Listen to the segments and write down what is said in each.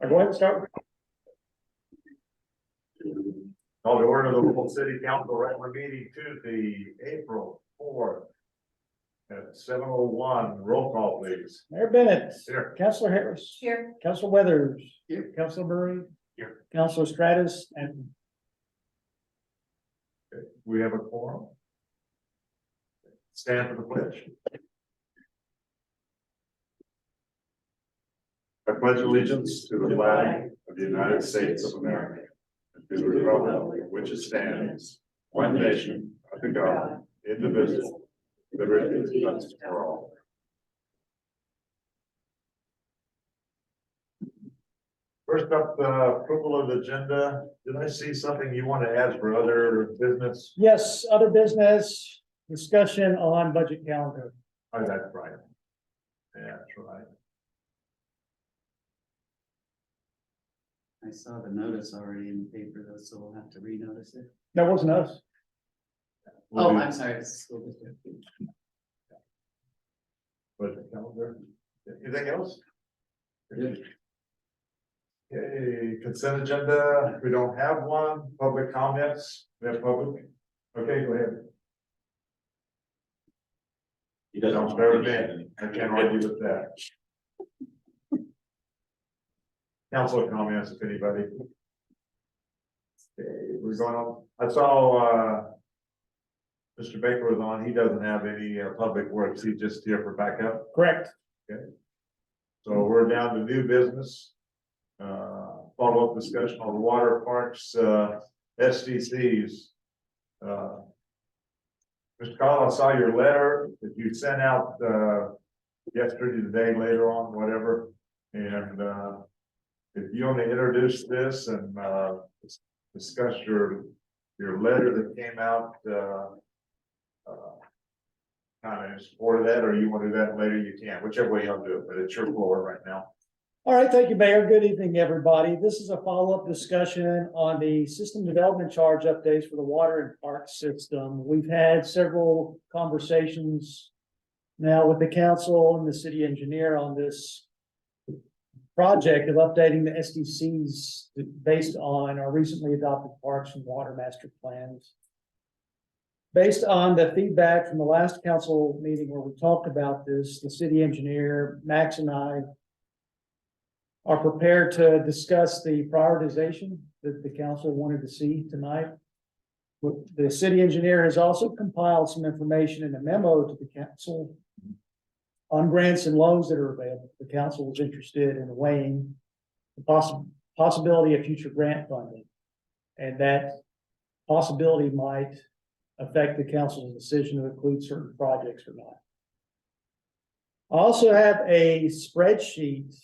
Go ahead and start. Call the order of the Louisville City Council regular meeting Tuesday, April 4th at 7:01. Roll call, please. Mayor Bennett. Here. Councilor Harris. Here. Councilor Weathers. Here. Councilor Murray. Here. Councilor Stratus and We have a quorum. Stand for the pledge. I pledge allegiance to the flag of the United States of America, and to the republic for which it stands, one nation, under God, indivisible, liberty and justice for all. First up, approval of the agenda. Did I see something you want to add for other business? yes, other business discussion on budget calendar. Oh, that's right. Yeah, that's right. I saw the notice already in the paper though, so we'll have to renotice it. That wasn't us. We'll Oh, do I'm sorry, it's the school district. budget calendar. Anything else? Good. Okay, consent agenda. We don't have one. Public comments. We have public. Okay, go ahead. He Don't bear with me. I can't argue with that. Council comments, if anybody. Okay, we're going on. I saw, Mr. Baker was on. He doesn't have any, public works. He's just here for backup. Correct. So we're down to new business. Follow-up discussion on the water parks, SDCs. Mr. Call, I saw your letter that you sent out, yesterday, today, later on, whatever. And, if you want to introduce this and, discuss your letter that came out, kind of in support of that, or you want to do that later, you can, whichever way you'll do it, but it's your floor right now. All right, thank you, Mayor. Good evening, everybody. This is a follow-up discussion on the system development charge updates for the water and park system. We've had several conversations now with the council and the city engineer on this project of updating the SDCs based on our recently adopted parks and water master plans. Based on the feedback from the last council meeting where we talked about this, the city engineer, Max, and I are prepared to discuss the prioritization that the council wanted to see tonight. The city engineer has also compiled some information in a memo to the council on grants and loans that are available. The council was interested in weighing the possibility of future grant funding. And that possibility might affect the council's decision to include certain projects or not. I also have a spreadsheet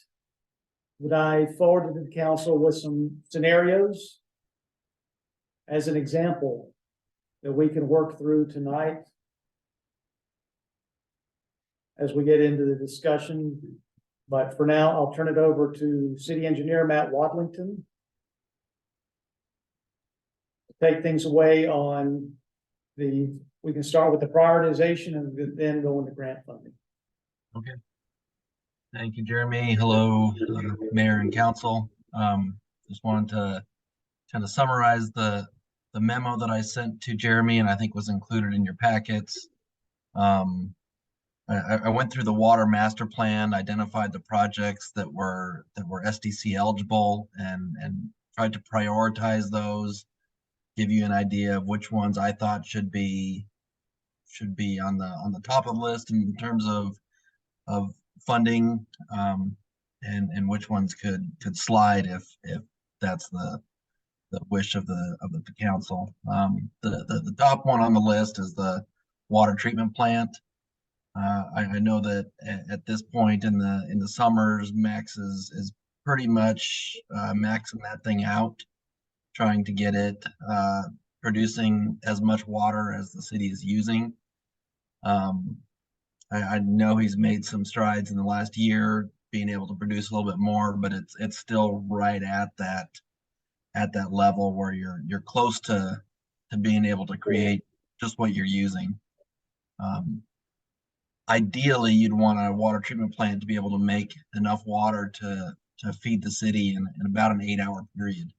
that I forwarded to the council with some scenarios as an example that we can work through tonight as we get into the discussion. But for now, I'll turn it over to City Engineer Matt Wadlington to take things away on we can start with the prioritization and then go into grant funding. Okay. Thank you, Jeremy. Hello, Mayor and Council. Just wanted to kind of summarize the memo that I sent to Jeremy and I think was included in your packets. I went through the water master plan, identified the projects that were SDC eligible and tried to prioritize those, give you an idea of which ones I thought should be on the top of the list in terms of funding, and which ones could slide if that's the wish of the council. The top one on the list is the water treatment plant. I know that at this point in the summers, Max is pretty much maxing that thing out, trying to get it producing as much water as the city is using. I know he's made some strides in the last year, being able to produce a little bit more, but it's still right at that level where you're close to being able to create just what you're using. Ideally, you'd want a water treatment plant to be able to make enough water to to feed the city in about an 8-hour period.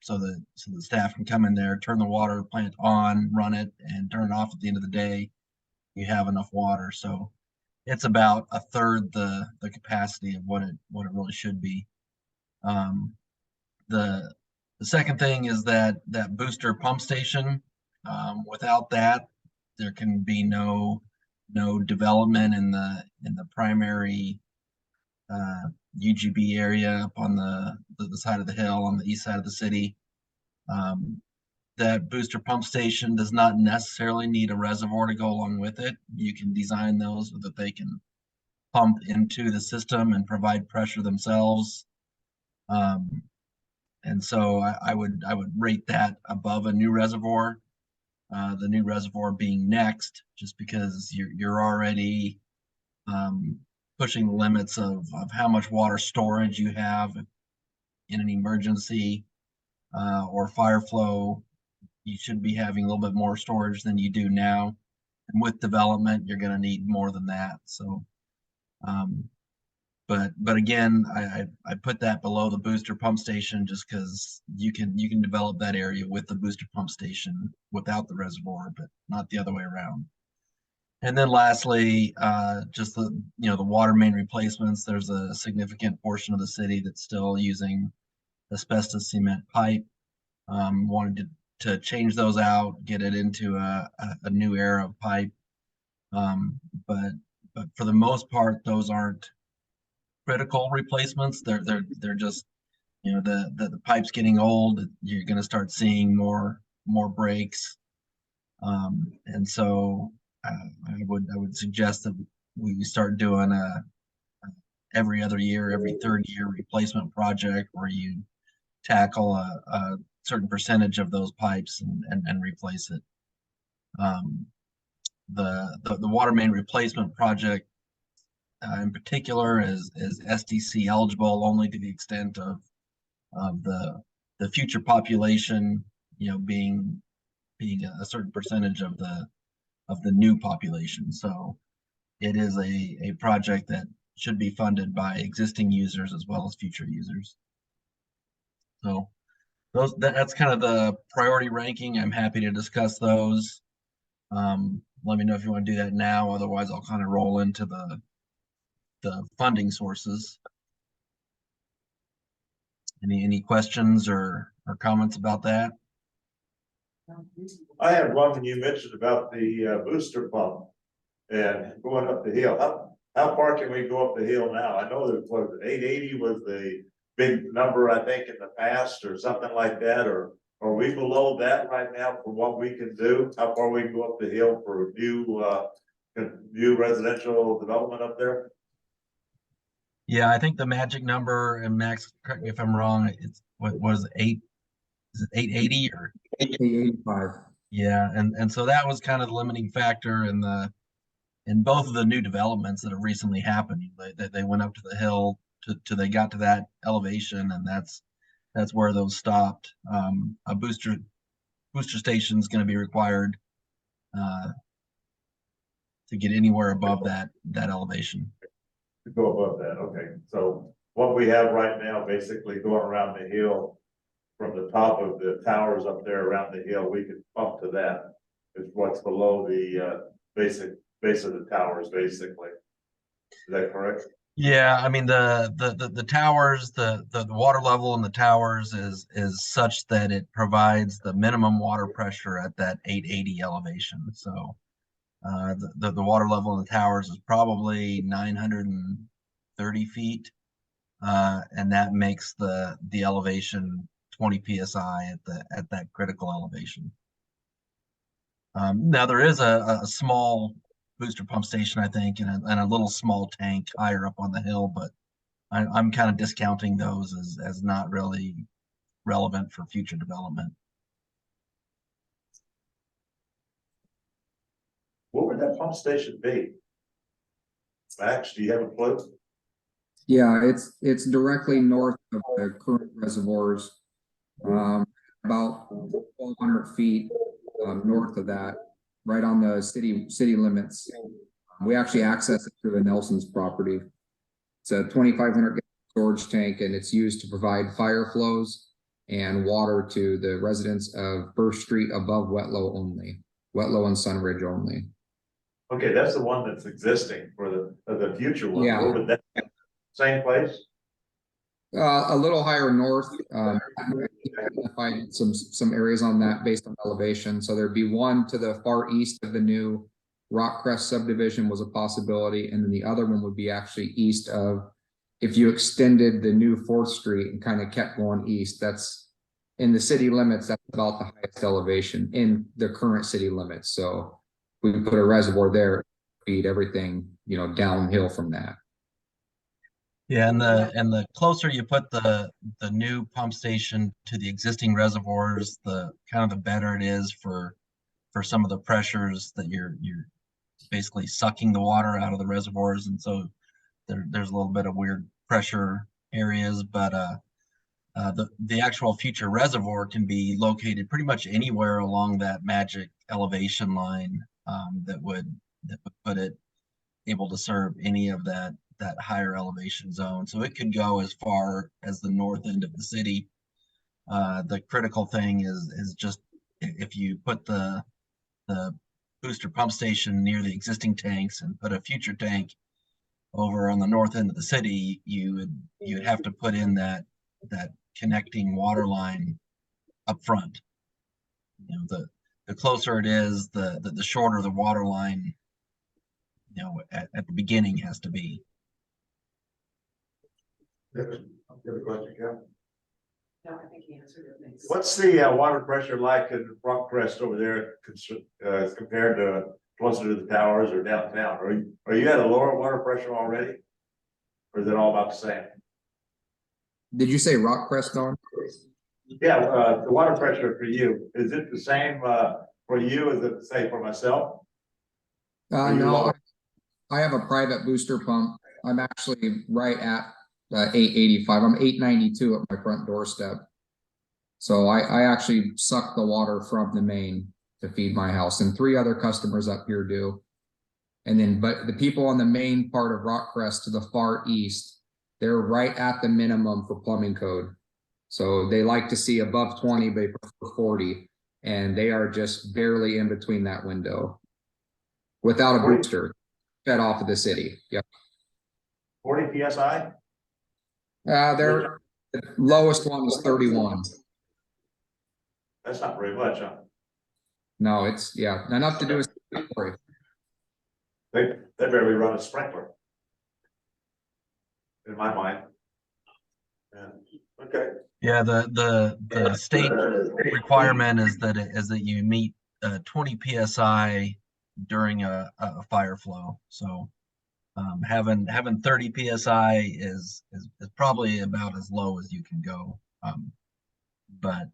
So the staff can come in there, turn the water plant on, run it, and turn it off at the end of the day. You have enough water. So it's about a third the capacity of what it really should be. The second thing is that booster pump station. Without that, there can be no development in the primary UGB area up on the side of the hill on the east side of the city. That booster pump station does not necessarily need a reservoir to go along with it. You can design those so that they can pump into the system and provide pressure themselves. And so I would rate that above a new reservoir. The new reservoir being next, just because you're already pushing the limits of how much water storage you have in an emergency or fire flow. You should be having a little bit more storage than you do now. And with development, you're going to need more than that. So, but again, I put that below the booster pump station just because you can develop that area with the booster pump station without the reservoir, but not the other way around. And then lastly, just the water main replacements. There's a significant portion of the city that's still using asbestos cement pipe. Wanted to change those out, get it into a new era of pipe. But for the most part, those aren't critical replacements. They're just, the pipe's getting old. You're going to start seeing more breaks. And so I would suggest that we start doing a every other year, every third year replacement project where you tackle a certain percentage of those pipes and replace it. The water main replacement project in particular is SDC eligible only to the extent of the future population, being a certain percentage of the new population. So it is a project that should be funded by existing users as well as future users. So that's kind of the priority ranking. I'm happy to discuss those. Let me know if you want to do that now. Otherwise, I'll kind of roll into the funding sources. Any questions or comments about that? I had one when you mentioned about the booster pump and going up the hill. How far can we go up the hill now? I know there's 880 was the big number, I think, in the past or something like that, or are we below that right now for what we can do? How far we can go up the hill for new residential development up there? Yeah, I think the magic number, and Max, correct me if I'm wrong, it's what was it, is it 880 or 885? yeah, and so that was kind of the limiting factor in both of the new developments that have recently happened. They went up to the hill to they got to that elevation, and that's where those stopped. A booster station is going to be required to get anywhere above that elevation. To go above that, okay. So what we have right now, basically going around the hill from the top of the towers up there around the hill, we can pump to that. Is what's below the basic base of the towers, basically. Is that correct? Yeah, I mean the towers, the water level in the towers is such that it provides the minimum water pressure at that 880 elevation. So the water level in the towers is probably 930 feet, and that makes the elevation 20 psi at that critical elevation. Now there is a small booster pump station, I think, and a little small tank higher up on the hill, but I'm kind of discounting those as not really relevant for future development. What would that pump station be? Max, do you have a clue? Yeah, it's directly north of the current reservoirs, about 1,200 feet north of that, right on the city limits. We actually access it through the Nelson's property. It's a 2,500 gallon storage tank, and it's used to provide fire flows and water to the residents of First Street above Wetlow only, Wetlow and Sunridge only. Okay, that's the one that's existing for the future one. Yeah. Where would that, same place? A little higher north, identified some areas on that based on elevation. So there'd be one to the far east of the new Rockcrest subdivision was a possibility, and then the other one would be actually east of, if you extended the new 4th Street and kind of kept going east, that's in the city limits, that's about the highest elevation in the current city limits. So we put a reservoir there, feed everything, you know, downhill from that. Yeah, and the closer you put the new pump station to the existing reservoirs, the kind of the better it is for some of the pressures that you're basically sucking the water out of the reservoirs, and so there's a little bit of weird pressure areas, but the actual future reservoir can be located pretty much anywhere along that magic elevation line, that would put it able to serve any of that higher elevation zone. So it could go as far as the north end of the city. The critical thing is just if you put the booster pump station near the existing tanks and put a future tank over on the north end of the city, you'd have to put in that connecting water line up front. You know, the closer it is, the shorter the water line, you know, at the beginning has to be. You have a question, Ken? No, I think he answered it. Thanks. What's the water pressure like in Rockcrest over there compared to closer to the towers or downtown? Are you at a lower water pressure already? Or is it all about the same? Did you say Rockcrest, Don? Yeah, the water pressure for you, is it the same for you as it say for myself? No, I have a private booster pump. I'm actually right at 885. I'm 892 at my front doorstep. So I actually suck the water from the main to feed my house, and 3 other customers up here do. And then, but the people on the main part of Rockcrest to the far east, they're right at the minimum for plumbing code. So they like to see above 20, but they prefer 40, and they are just barely in between that window without a booster fed off of the city. Yep. 40 PSI? Their lowest one is 31. That's not very much, huh? No, it's, yeah, enough to do with. They barely run a sprinkler. In my mind. Yeah, okay. Yeah, the state requirement is that you meet 20 PSI during a fire flow. So having 30 PSI is probably about as low as you can go. But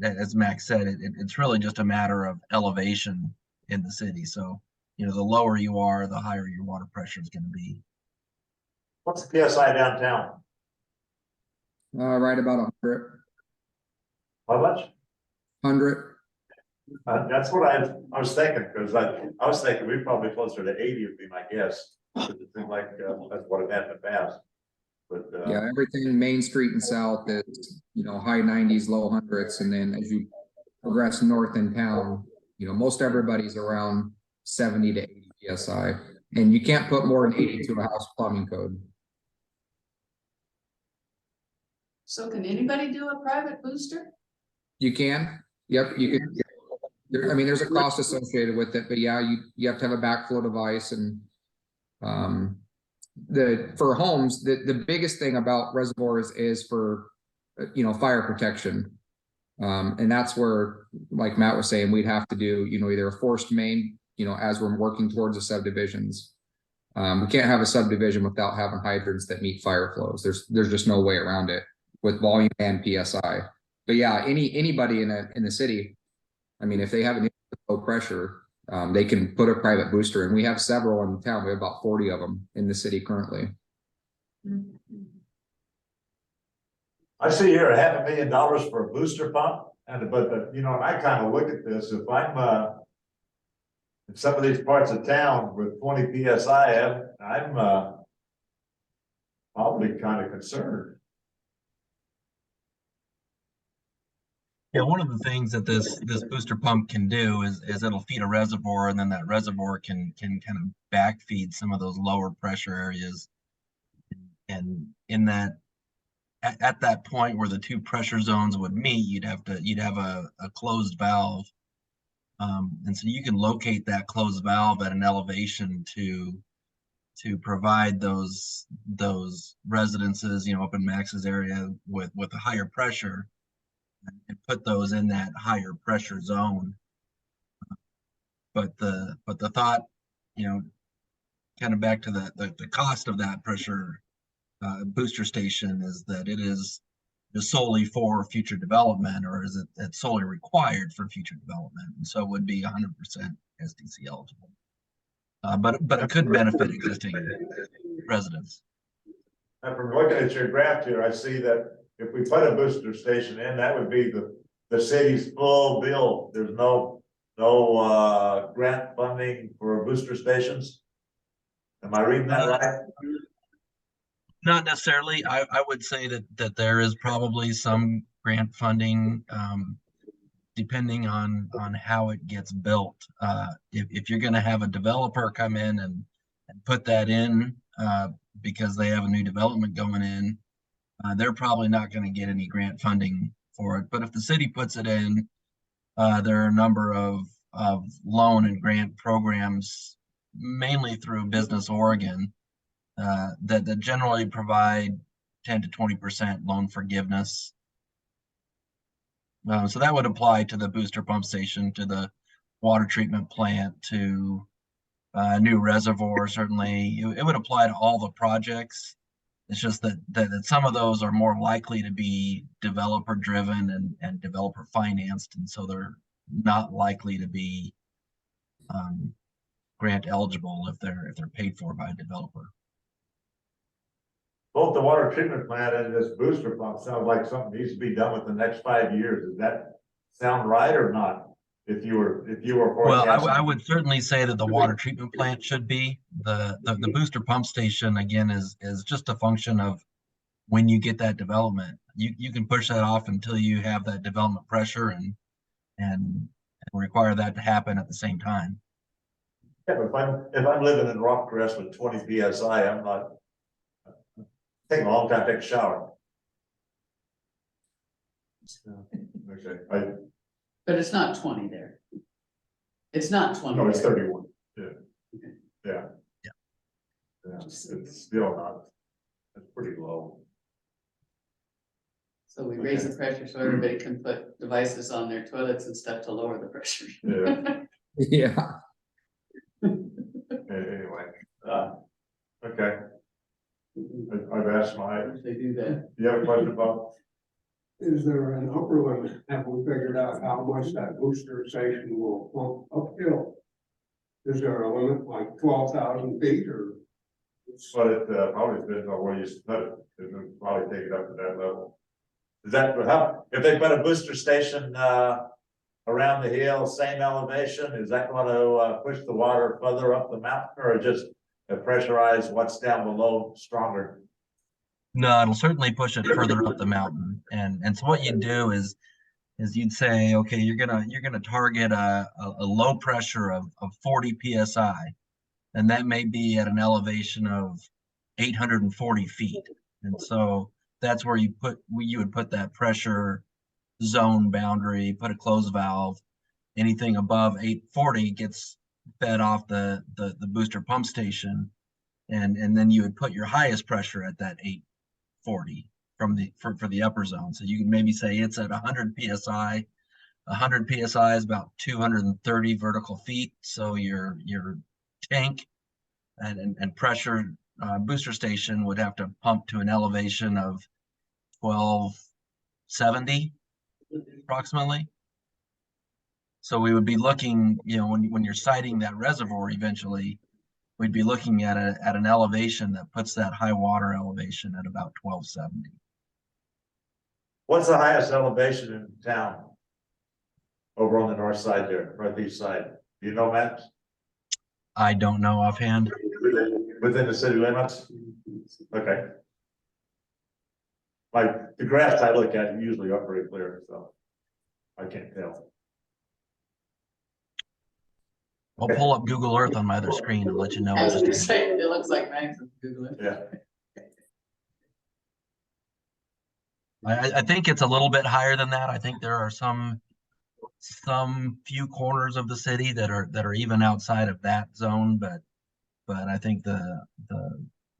as Max said, it's really just a matter of elevation in the city. So, you know, the lower you are, the higher your water pressure is going to be. What's the PSI downtown? Right about 100. How much? 100. That's what I was thinking, because I was thinking we're probably closer to 80 would be my guess. It seemed like that's what it had in the past. But Yeah, everything Main Street and south is, you know, high 90s, low hundreds, and then as you progress north in town, you know, most everybody's around 70 to 80 PSI, and you can't put more than 80 to a house plumbing code. So can anybody do a private booster? You can, yep, you can. I mean, there's a cost associated with it, but yeah, you have to have a backflow device, and for homes, the biggest thing about reservoirs is for, you know, fire protection. And that's where, like Matt was saying, we'd have to do, you know, either a forced main, you know, as we're working towards the subdivisions. We can't have a subdivision without having hydrants that meet fire flows. There's just no way around it with volume and PSI. But yeah, anybody in the city, I mean, if they have an low pressure, they can put a private booster, and we have several in town. We have about 40 of them in the city currently. I see here $500,000 for a booster pump, but you know, and I kind of look at this, if I'm in some of these parts of town with 20 PSI, I'm probably be kind of concerned. Yeah, one of the things that this booster pump can do is it'll feed a reservoir, and then that reservoir can kind of backfeed some of those lower pressure areas. And in that, at that point where the two pressure zones would meet, you'd have a closed valve. And so you can locate that closed valve at an elevation to provide those residences, up in Max's area with a higher pressure, and put those in that higher pressure zone. But the thought, kind of back to the cost of that pressure booster station, is that it is solely for future development, or is it's solely required for future development, and so it would be 100% SDC eligible. But it could benefit existing residents. And from looking at your graph here, I see that if we put a booster station in, that would be the city's full bill. There's no grant funding for booster stations. Am I reading that right? Not necessarily. I would say that there is probably some grant funding, depending on how it gets built. If you're going to have a developer come in and put that in because they have a new development going in, they're probably not going to get any grant funding for it. But if the city puts it in, there are a number of loan and grant programs, mainly through Business Oregon, that generally provide 10 to 20% loan forgiveness. So that would apply to the booster pump station, to the water treatment plant, to new reservoir. Certainly, it would apply to all the projects. It's just that some of those are more likely to be developer driven and developer financed, and so they're not likely to be grant eligible if they're paid for by a developer. Both the water treatment plant and this booster pump sound like something needs to be done within the next 5 years. Does that sound right or not? If you were Well, forecasting. I would certainly say that the water treatment plant should be. The booster pump station, again, is just a function of when you get that development. You can push that off until you have that development pressure and require that to happen at the same time. Yeah, but if I'm living in Rockcrest with 20 PSI, I'm not taking a long time to take a shower. Okay, But it's not 20 there. It's not 20. no, it's there. 31. Yeah. Yeah. Yeah, it's still not, it's pretty low. So we raise the pressure so everybody can put devices on their toilets and stuff to lower the pressure. Yeah. Yeah, Anyway, okay, I've asked my, They do that. you have a question about? Is there an upper limit? Have we figured out how much that booster station will pump uphill? Is there a limit like 12,000 feet or? But it probably depends on where you put it, it would probably take it up to that level. Is that how, if they put a booster station around the hill, same elevation, is that going to push the water further up the mountain, or just pressurize what's down below stronger? No, it'll certainly push it further up the mountain. And so what you do is you'd say, okay, you're gonna target a low pressure of 40 psi, and that may be at an elevation of 840 feet. And so that's where you would put that pressure zone boundary, put a closed valve. Anything above 840 gets fed off the booster pump station, and then you would put your highest pressure at that 840 for the upper zone. So you can maybe say it's at 100 psi. 100 psi is about 230 vertical feet. So your tank and pressure booster station would have to pump to an elevation of 1270 approximately. So we would be looking, when you're siting that reservoir eventually, we'd be looking at an elevation that puts that high water elevation at about 1270. What's the highest elevation in town? Over on the north side there, northeast side, do you know, Matt? I don't know offhand. Within the city limits? Okay. Like, the graphs I look at usually are pretty clear, so. I can't tell. I'll pull up Google Earth on my other screen and let you know. I in was just a gonna minute. say, it looks like Max is Googling. Yeah. I think it's a little bit higher than that. I think there are some few corners of the city that are even outside of that zone, but I think the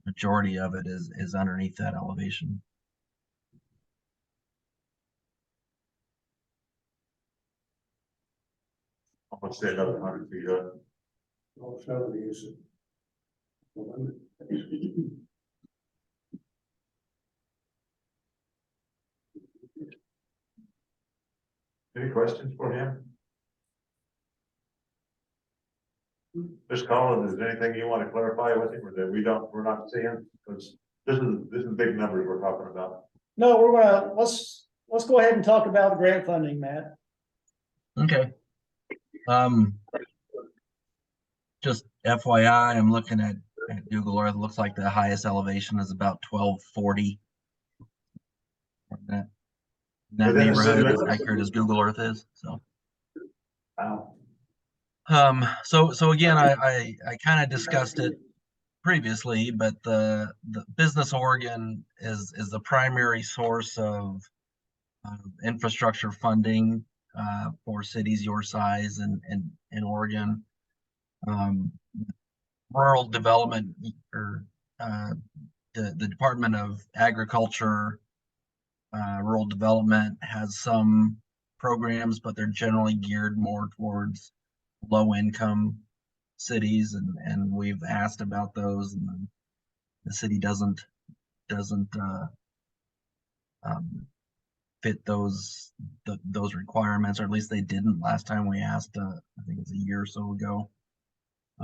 majority of it is underneath that elevation. I'm gonna say another 100 feet up. All 70 is the limit. Any questions for him? Just call it, is there anything you want to clarify with him or that we're not seeing? Because this is big numbers we're talking about. No, let's go ahead and talk about the grant funding, Matt. Okay. Just FYI, I'm looking at Google Earth. It looks like the highest elevation is about 1240. That Within the city neighborhood, as limits? accurate as Google Earth is. So Wow. so again, I kind of discussed it previously, but the Business Oregon is the primary source of infrastructure funding for cities your size in Oregon. Rural development or the Department of Agriculture, rural development has some programs, but they're generally geared more towards low income cities, and we've asked about those, and the city doesn't fit those requirements, or at least they didn't last time we asked. I think it's a year or so ago.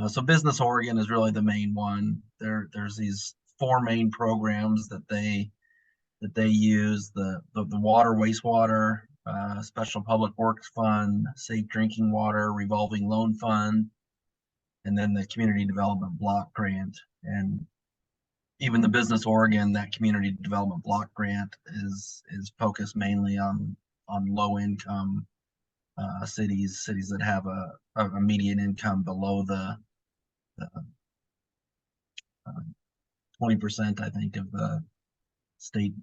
So Business Oregon is really the main one. There's these four main programs that they use: the water, wastewater, special public works fund, safe drinking water, revolving loan fund, and then the community development block grant. And even the Business Oregon, that community development block grant is focused mainly on low income cities that have a median income below the 20%, I think, of the state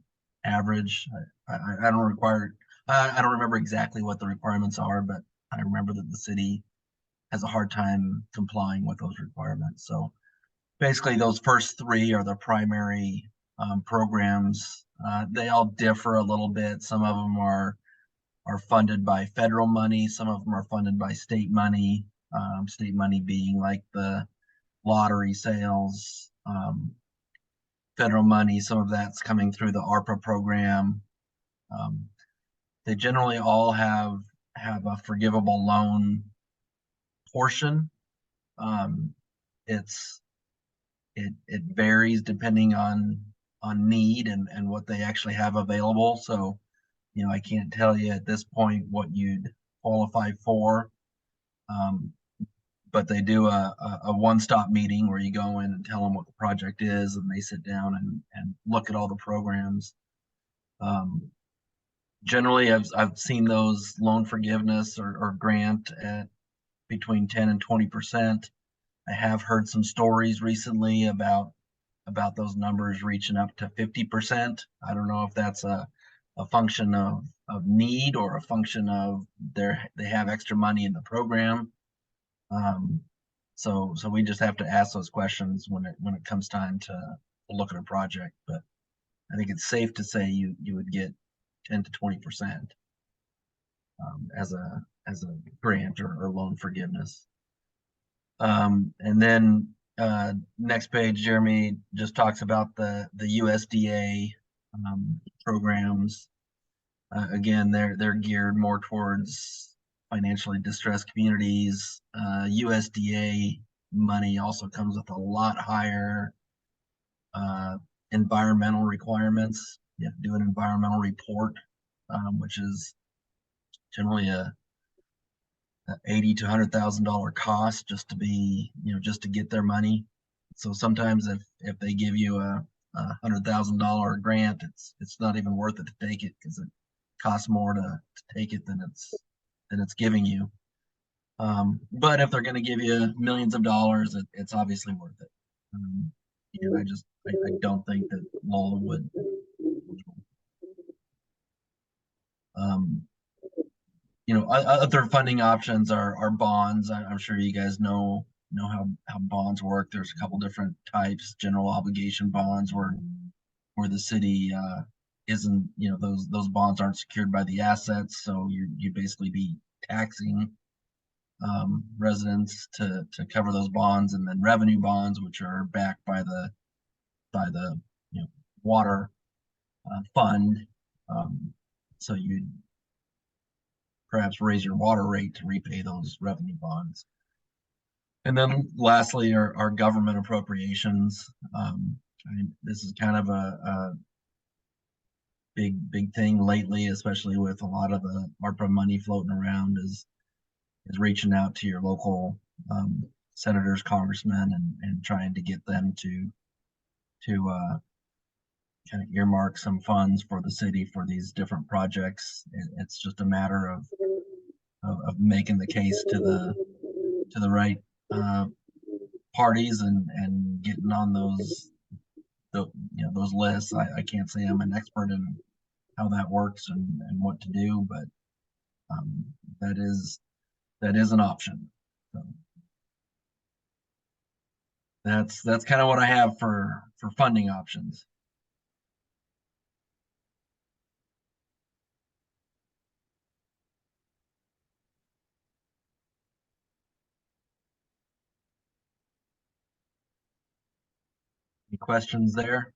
average. I don't remember exactly what the requirements are, but I remember that the city has a hard time complying with those requirements. So basically, those first three are the primary programs. They all differ a little bit. Some of them are funded by federal money. Some of them are funded by state money. State money being like the lottery sales. Federal money, some of that's coming through the ARPA program. They generally all have a forgivable loan portion. It varies depending on need and what they actually have available. So, I can't tell you at this point what you'd qualify for. But they do a one-stop meeting where you go in and tell them what the project is, and they sit down and look at all the programs. Generally, I've seen those loan forgiveness or grant at between 10 and 20%. I have heard some stories recently about those numbers reaching up to 50%. I don't know if that's a function of need or a function of they have extra money in the program. So we just have to ask those questions when it comes time to look at a project. But I think it's safe to say you would get 10 to 20% as a grant or loan forgiveness. And then next page, Jeremy just talks about the USDA programs. Again, they're geared more towards financially distressed communities. USDA money also comes with a lot higher environmental requirements. You have to do an environmental report, which is generally a $80,000 to $100,000 cost just to get their money. So sometimes if they give you a $100,000 grant, it's not even worth it to take it because it costs more to take it than it's giving you. But if they're going to give you millions of dollars, it's obviously worth it. I don't think that Lowell would. Other funding options are bonds. I'm sure you guys know how bonds work. There's a couple different types. General obligation bonds where the city isn't, those bonds aren't secured by the assets, so you basically be taxing residents to cover those bonds, and then revenue bonds, which are backed by the water fund. So you'd perhaps raise your water rate to repay those revenue bonds. And then lastly are government appropriations. This is kind of a big thing lately, especially with a lot of the ARPA money floating around, is reaching out to your local senators, congressmen, and trying to get them to kind of earmark some funds for the city for these different projects. It's just a matter of making the case to the right parties and getting on those lists. I can't say I'm an expert in how that works and what to do, but that is an option. So that's kind of what I have for funding options. Any questions there?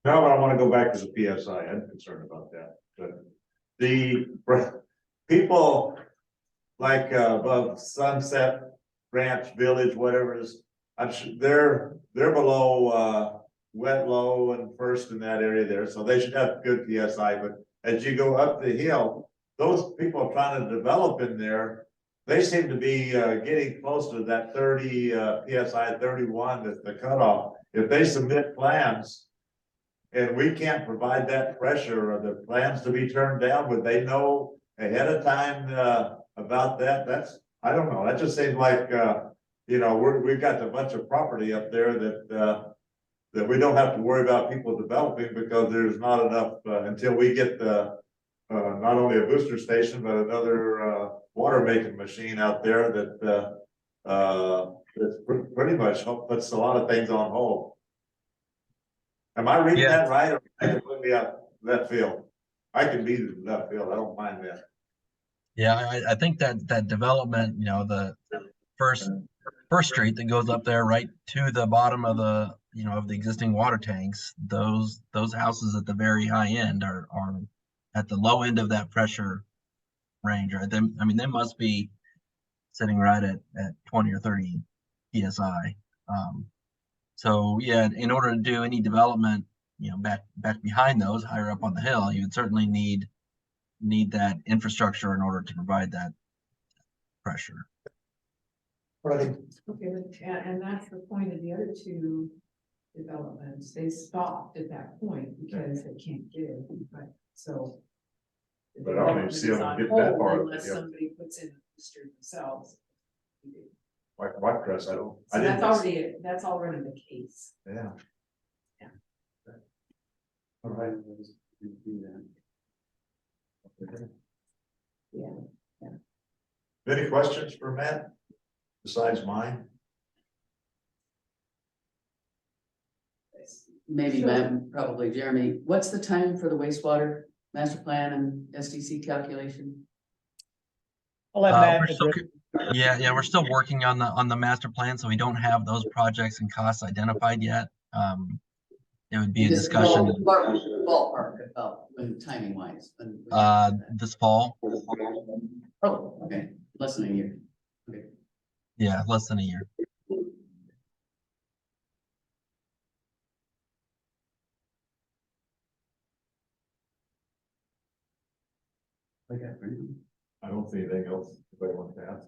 No, but I want to go back to the PSI. I'm concerned about that, but the people like above Sunset Ranch Village, whatever it is, I'm sure they're below wet low and first in that area there, so they should have good PSI. But as you go up the hill, those people trying to develop in there, they seem to be getting close to that 30 PSI 31, that's the cutoff. If they submit plans and we can't provide that pressure or the plans to be turned down, would they know ahead of time about that? I don't know. That just seems like, we've got a bunch of property up there that we don't have to worry about people developing, because there's not enough until we get not only a booster station, but another water making machine out there that's pretty much puts a lot of things on hold. Am I reading that right? Or I can put me out left field. I can be the left field. I don't mind that. Yeah, I think that development, the first street that goes up there right to the bottom of the existing water tanks, those houses at the very high end are at the low end of that pressure range, right? They must be sitting right at 20 or 30 PSI. So yeah, in order to do any development, back behind those, higher up on the hill, you would certainly need that infrastructure in order to provide that pressure. Right. Okay, and that's the point of the other two developments. They stopped at that point because they can't get it, but so. the But I don't even see them development is getting that on far, hold Unless yeah. somebody puts in a booster themselves. Like what, Chris? I don't. So I didn't. that's already the case. Yeah. All right. Do that. Yeah. Any questions for Matt besides mine? Maybe, ma'am, probably Jeremy, what's the time for the wastewater master plan and SDC calculation? I'll let Matt We're still, address- we're still working on the master plan, so we don't have those projects and costs identified yet. It would be a Just discussion ballpark about when timing wise. this fall. Oh, okay, less than a year. Okay. Yeah, less than a year. Okay. I don't see anything else anybody wants to ask.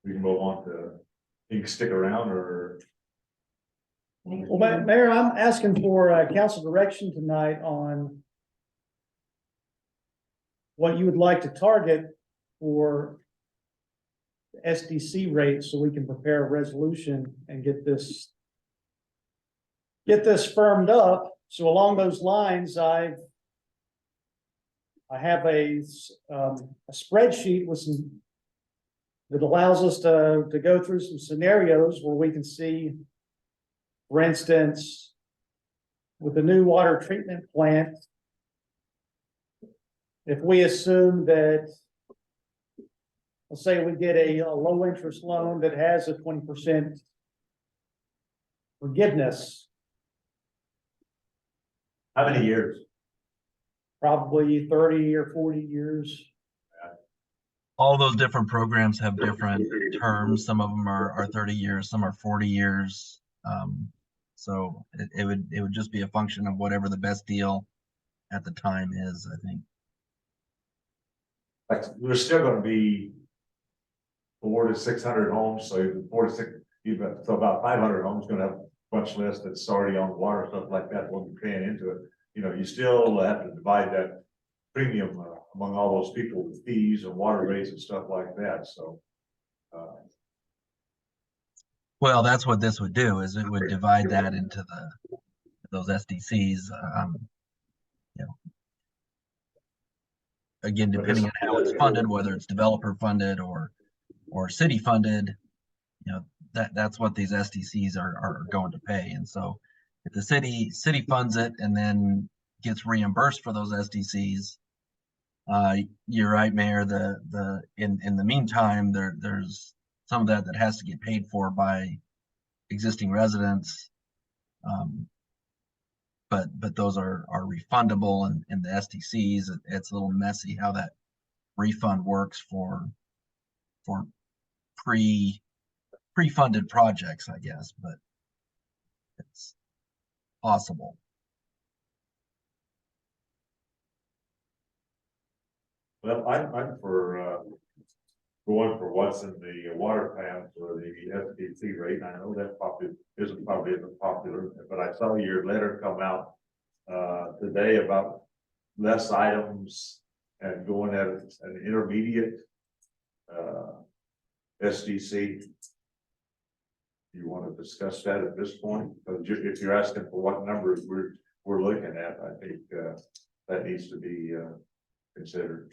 We can move on to You can stick around or, Well, Mayor, I'm asking for council direction tonight on what you would like to target for SDC rates, so we can prepare a resolution and get this firmed up. So along those lines, I have a spreadsheet with some that allows us to go through some scenarios where we can see, for instance, with the new water treatment plant, if we assume that, let's say we get a low interest loan that has a 20% forgiveness, how many years? probably 30 or 40 years. All those different programs have different terms. Some of them are 30 years, some are 40 years. So it would just be a function of whatever the best deal at the time is, I think. Like, there's still gonna be 400 to 600 homes, so 4 to 6, so about 500 homes gonna have a bunch less that's already on water, stuff like that, will be paying into it. You know, you still have to divide that premium among all those people with fees and water rates and stuff like that, so. Well, that's what this would do, is it would divide that into those SDCs. You know, again, depending on how it's funded, whether it's developer funded or city funded, you know, that's what these SDCs are going to pay. And so if the city funds it and then gets reimbursed for those SDCs, you're right, Mayor, in the meantime, there's some of that has to get paid for by existing residents. But those are refundable, and in the SDCs, it's a little messy how that refund works for pre-funded projects, I guess, but it's possible. Well, I'm for, going for what's in the water plan for the SDC rate. I know that probably isn't popular, but I saw your letter come out today about less items and going at an intermediate SDC. You want to discuss that at this point? But if you're asking for what numbers we're looking at, I think that needs to be considered.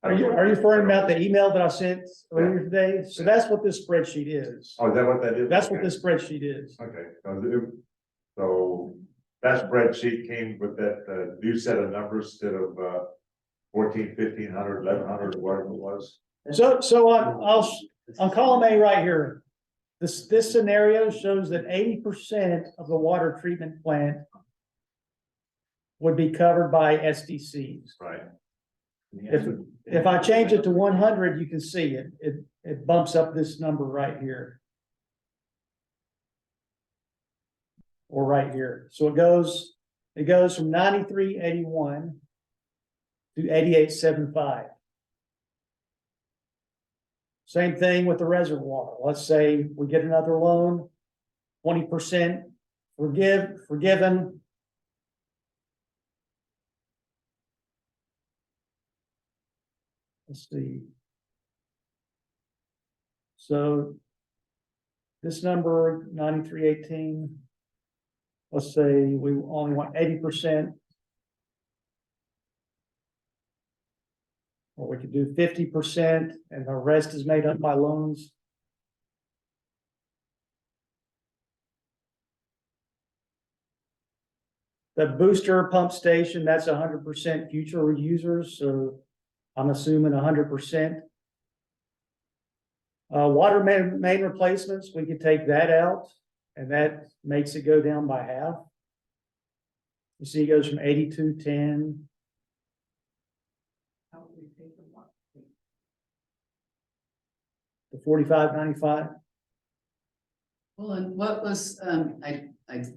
Are you referring about the email that I sent earlier today? So that's what this spreadsheet is. Oh, is that what that is? That's what Okay. this spreadsheet is. Okay, so that spreadsheet came with that new set of numbers instead of 14, 1500, 1100, whatever it was. So on column A right here, this scenario shows that 80% of the water treatment plant would be covered by SDCs. Right. If I change it to 100, you can see it bumps up this number right here. Or right here. So it goes from 93.81 to 88.75. Same thing with the reservoir. Let's say we get another loan, 20% forgiven. Let's see. So this number, 93.18. Let's say we only want 80%. Or we could do 50% and the rest is made up by loans. The booster pump station, that's 100% future users, so I'm assuming 100%. Water main replacements, we could take that out, and that makes it go down by half. You see, it goes from 82.10. How would we pay for what? To 45.95. Well, and what was, I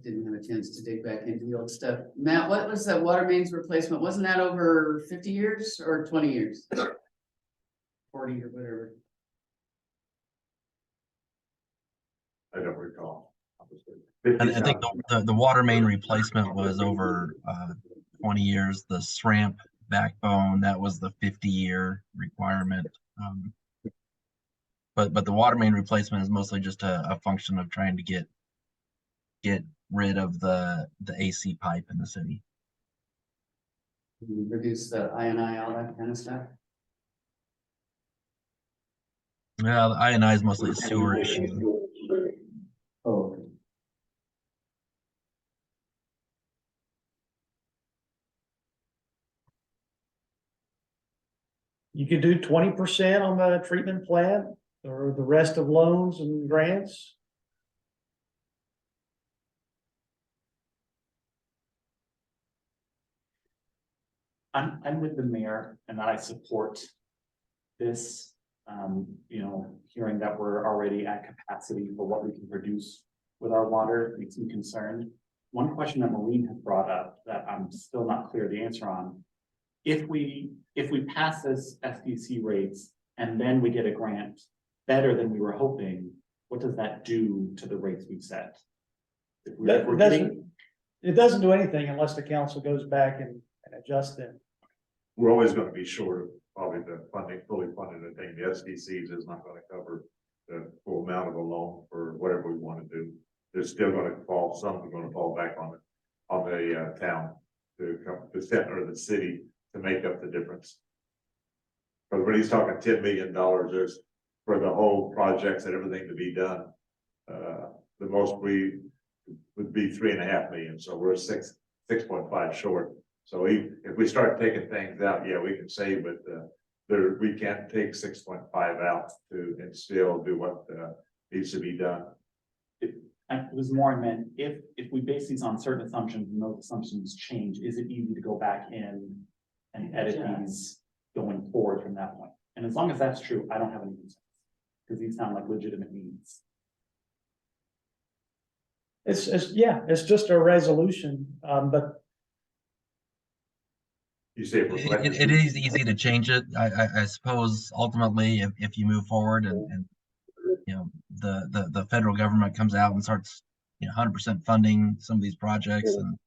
didn't have a chance to dig back into the old stuff. Matt, what was that water mains replacement? Wasn't that over 50 years or 20 years? 40 or whatever. I don't recall. And I think 50,000. the water main replacement was over 20 years. The SRAMP backbone, that was the 50-year requirement. But the water main replacement is mostly just a function of trying to get rid of the AC pipe in the city. Reduce the INI, all that kind of stuff. Well, the INI is mostly a sewer issue. Oh. You could do 20% on the treatment plant or the rest of loans and grants. I'm with the mayor and I support this. Hearing that we're already at capacity for what we can produce with our water makes me concerned. One question that Maureen has brought up that I'm still not clear the answer on. If we pass this SDC rates and then we get a grant better than we were hoping, what does that do to the rates we've set? If we're getting, It doesn't do anything unless the council goes back and adjusts them. We're always gonna be short of probably the funding, fully funded, I think the SDCs is not gonna cover the full amount of a loan for whatever we wanna do. There's still gonna fall, some are gonna fall back on the town to come, the center of the city to make up the difference. But when he's talking $10 million, there's for the whole projects and everything to be done. The most we would be 3.5 million, so we're 6.5 short. So if we start taking things out, yeah, we can save, but we can't take 6.5 out and still do what needs to be done. it was more meant, if we base these on certain assumptions and those assumptions change, is it easy to go back in and edit these going forward from that point? And as long as that's true, I don't have any concerns, because these sound like legitimate needs. It's just a resolution, but You say It is easy to change it. I suppose ultimately if you move forward and the federal government comes out and starts 100% funding some of these projects and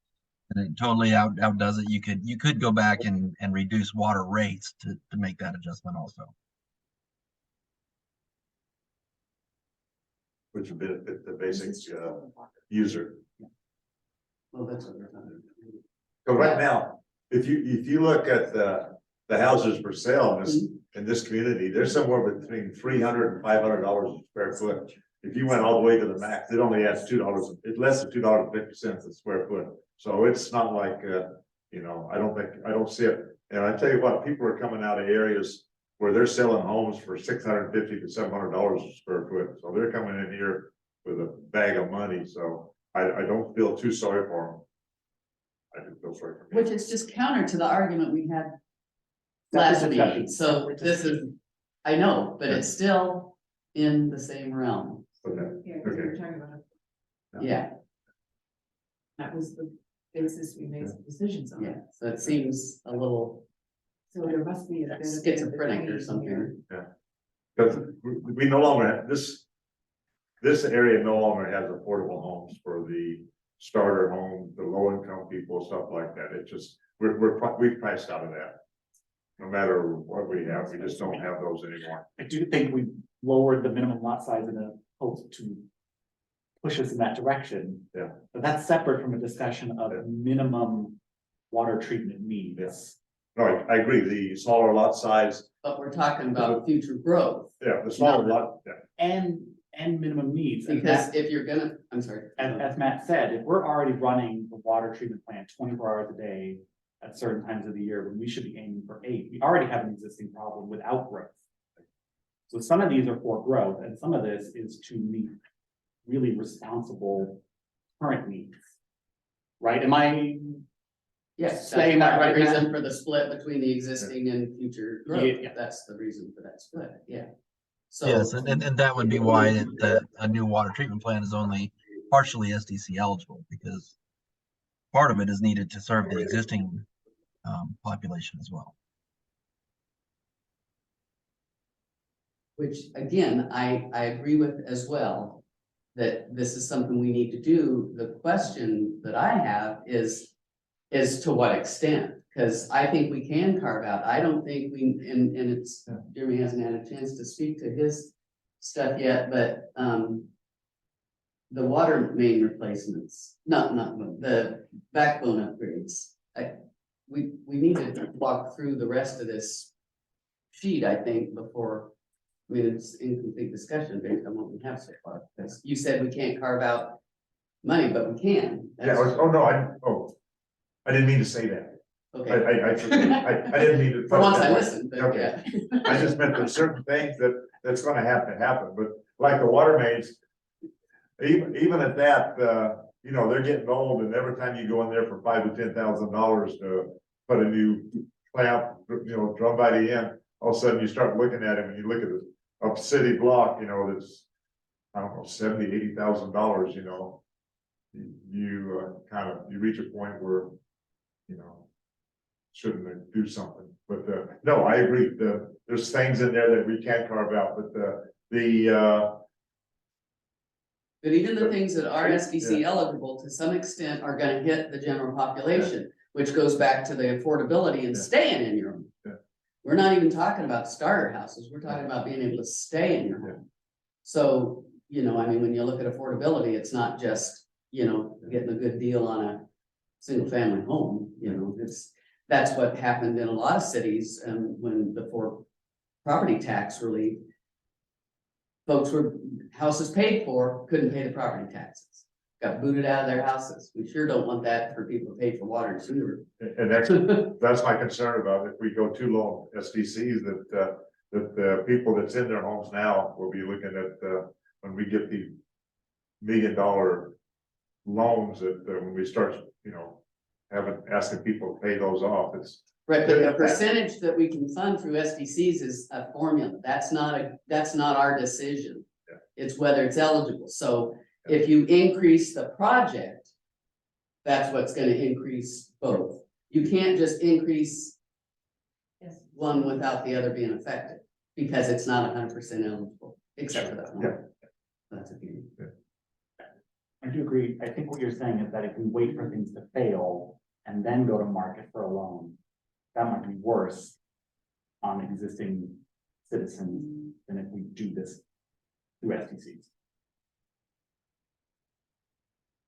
it totally outdoes it, you could go back and reduce water rates to make that adjustment also. which would benefit the basic user. Well, that's what we're talking about. So right now, if you look at the houses for sale in this community, they're somewhere between $300 and $500 a square foot. If you went all the way to the max, it only adds $2, it's less than $2.50 a square foot. So it's not like, I don't see it. And I tell you what, people are coming out of areas where they're selling homes for $650 to $700 a square foot. So they're coming in here with a bag of money. So I don't feel too sorry for them. I do feel sorry for me. Which is just counter to the argument we had Separate last discussion, meeting, so separate this is, I know, but it's still in the same realm, Okay. Yeah, because we were talking about, yeah, that was the basis we made some decisions on. yeah, so it seems a little So there must be a benefit of the schizophrenic or timing something. here. Because we no longer have this area no longer has affordable homes for the starter homes, the low income people, stuff like that. It's just, we've priced out of that. No matter what we have, we just don't have those anymore. I do think we lowered the minimum lot size in a hope to push us in that direction. Yeah. But that's separate from a discussion of Yeah. minimum water treatment needs. Yes. No, I agree, the smaller lot size, But we're talking about future growth, yeah, the smaller lot, yeah. And minimum needs. And because that- if you're gonna, I'm sorry. as Matt said, if we're already running the water treatment plant 24 hours a day at certain times of the year, when we should be aiming for 8, we already have an existing problem without growth. So some of these are for growth and some of this is to meet really responsible current needs. Right? Am I? Yes, that's Saying that part of the right, Matt? reason for the split between the existing and future growth, Yeah. that's the reason for that split, yeah. So. Yes, and that would be why a new water treatment plant is only partially SDC eligible, because part of it is needed to serve the existing population as well. Which again, I agree with as well, that this is something we need to do. The question that I have is to what extent? Because I think we can carve out, I don't think we, and it's, Jeremy hasn't had a chance to speak to his stuff yet, but, the water main replacements, not the backbone upgrades. We need to walk through the rest of this sheet, I think, before, I mean, it's incomplete discussion based on what we have so far, because you said we can't carve out money, but we can. Yeah, That's- oh, no, I didn't mean to say that. I Okay, didn't mean to. for once I listened, but Okay. yeah. I just meant there's certain things that's gonna have to happen, but like the water mains. Even at that, you know, they're getting old, and every time you go in there for $5,000 to $10,000 to put a new clamp, you know, drum by the end, all of a sudden you start looking at it, and you look at a city block, you know, that's, I don't know, $70,000 to $80,000, you know. You kind of, you reach a point where, you know, shouldn't they do something, but, no, I agree, there's things in there that we can carve out, but But even the things that are SDC eligible to some extent are gonna hit the general population, which goes back to the affordability and Yeah. staying in your home. Yeah. We're not even talking about starter houses, we're talking about being able to stay in your Yeah. home. So, you know, I mean, when you look at affordability, it's not just, you know, getting a good deal on a single family home, you know, that's what happened in a lot of cities, when before property tax relief. Folks were, houses paid for, couldn't pay the property taxes, got booted out of their houses. We sure don't want that for people to pay for water and sewer. and that's my concern about if we go too low SDCs, that the people that's in their homes now will be looking at, when we get the $1 million loans, that when we start, you know, asking people to pay those off, it's. Right, but the percentage that we can fund through SDCs is a formula, that's not our decision. Yeah. It's whether it's eligible, so if you increase the project, that's what's gonna increase both. You can't just increase Yes. one without the other being affected, because it's not 100% eligible, except for that one. Yeah. That's a beauty. I do agree. I think what you're saying is that if we wait for things to fail and then go to market for a loan, that might be worse on existing citizens than if we do this through SDCs.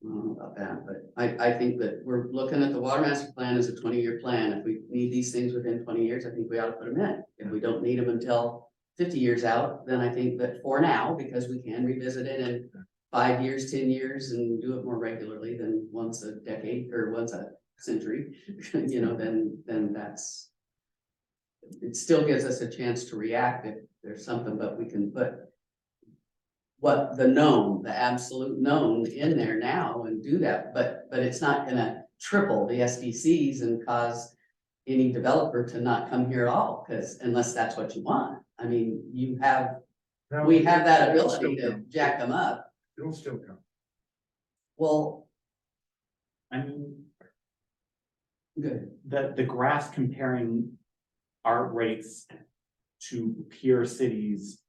I don't know about that, but I think that we're looking at the water master plan as a 20-year plan. If we need these things within 20 years, I think we ought to put them in. If we don't need them until 50 years out, then I think that for now, because we can revisit it in 5 years, 10 years, and do it more regularly than once a decade or once a century, you know, then that's. It still gives us a chance to react if there's something, but we can put what the known, the absolute known in there now and do that, but it's not gonna triple the SDCs and cause any developer to not come here at all, because unless that's what you want. I mean, we have that It'll ability still to come. jack them up. It'll still come. Well, I mean, good. the graph comparing our rates to peer cities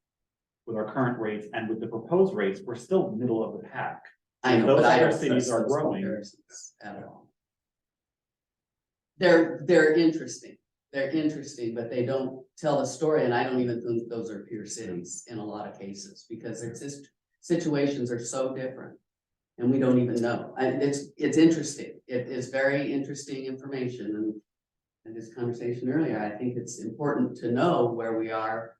with our current rates and with the proposed rates, we're still middle of the pack. I know, Those but I other don't cities trust are those growing. comparisons at all. They're interesting. They're interesting, but they don't tell the story, and I don't even think those are peer cities in a lot of cases, because it's just situations are so different. And we don't even know. It's interesting. It is very interesting information, and in this conversation earlier, I think it's important to know where we are.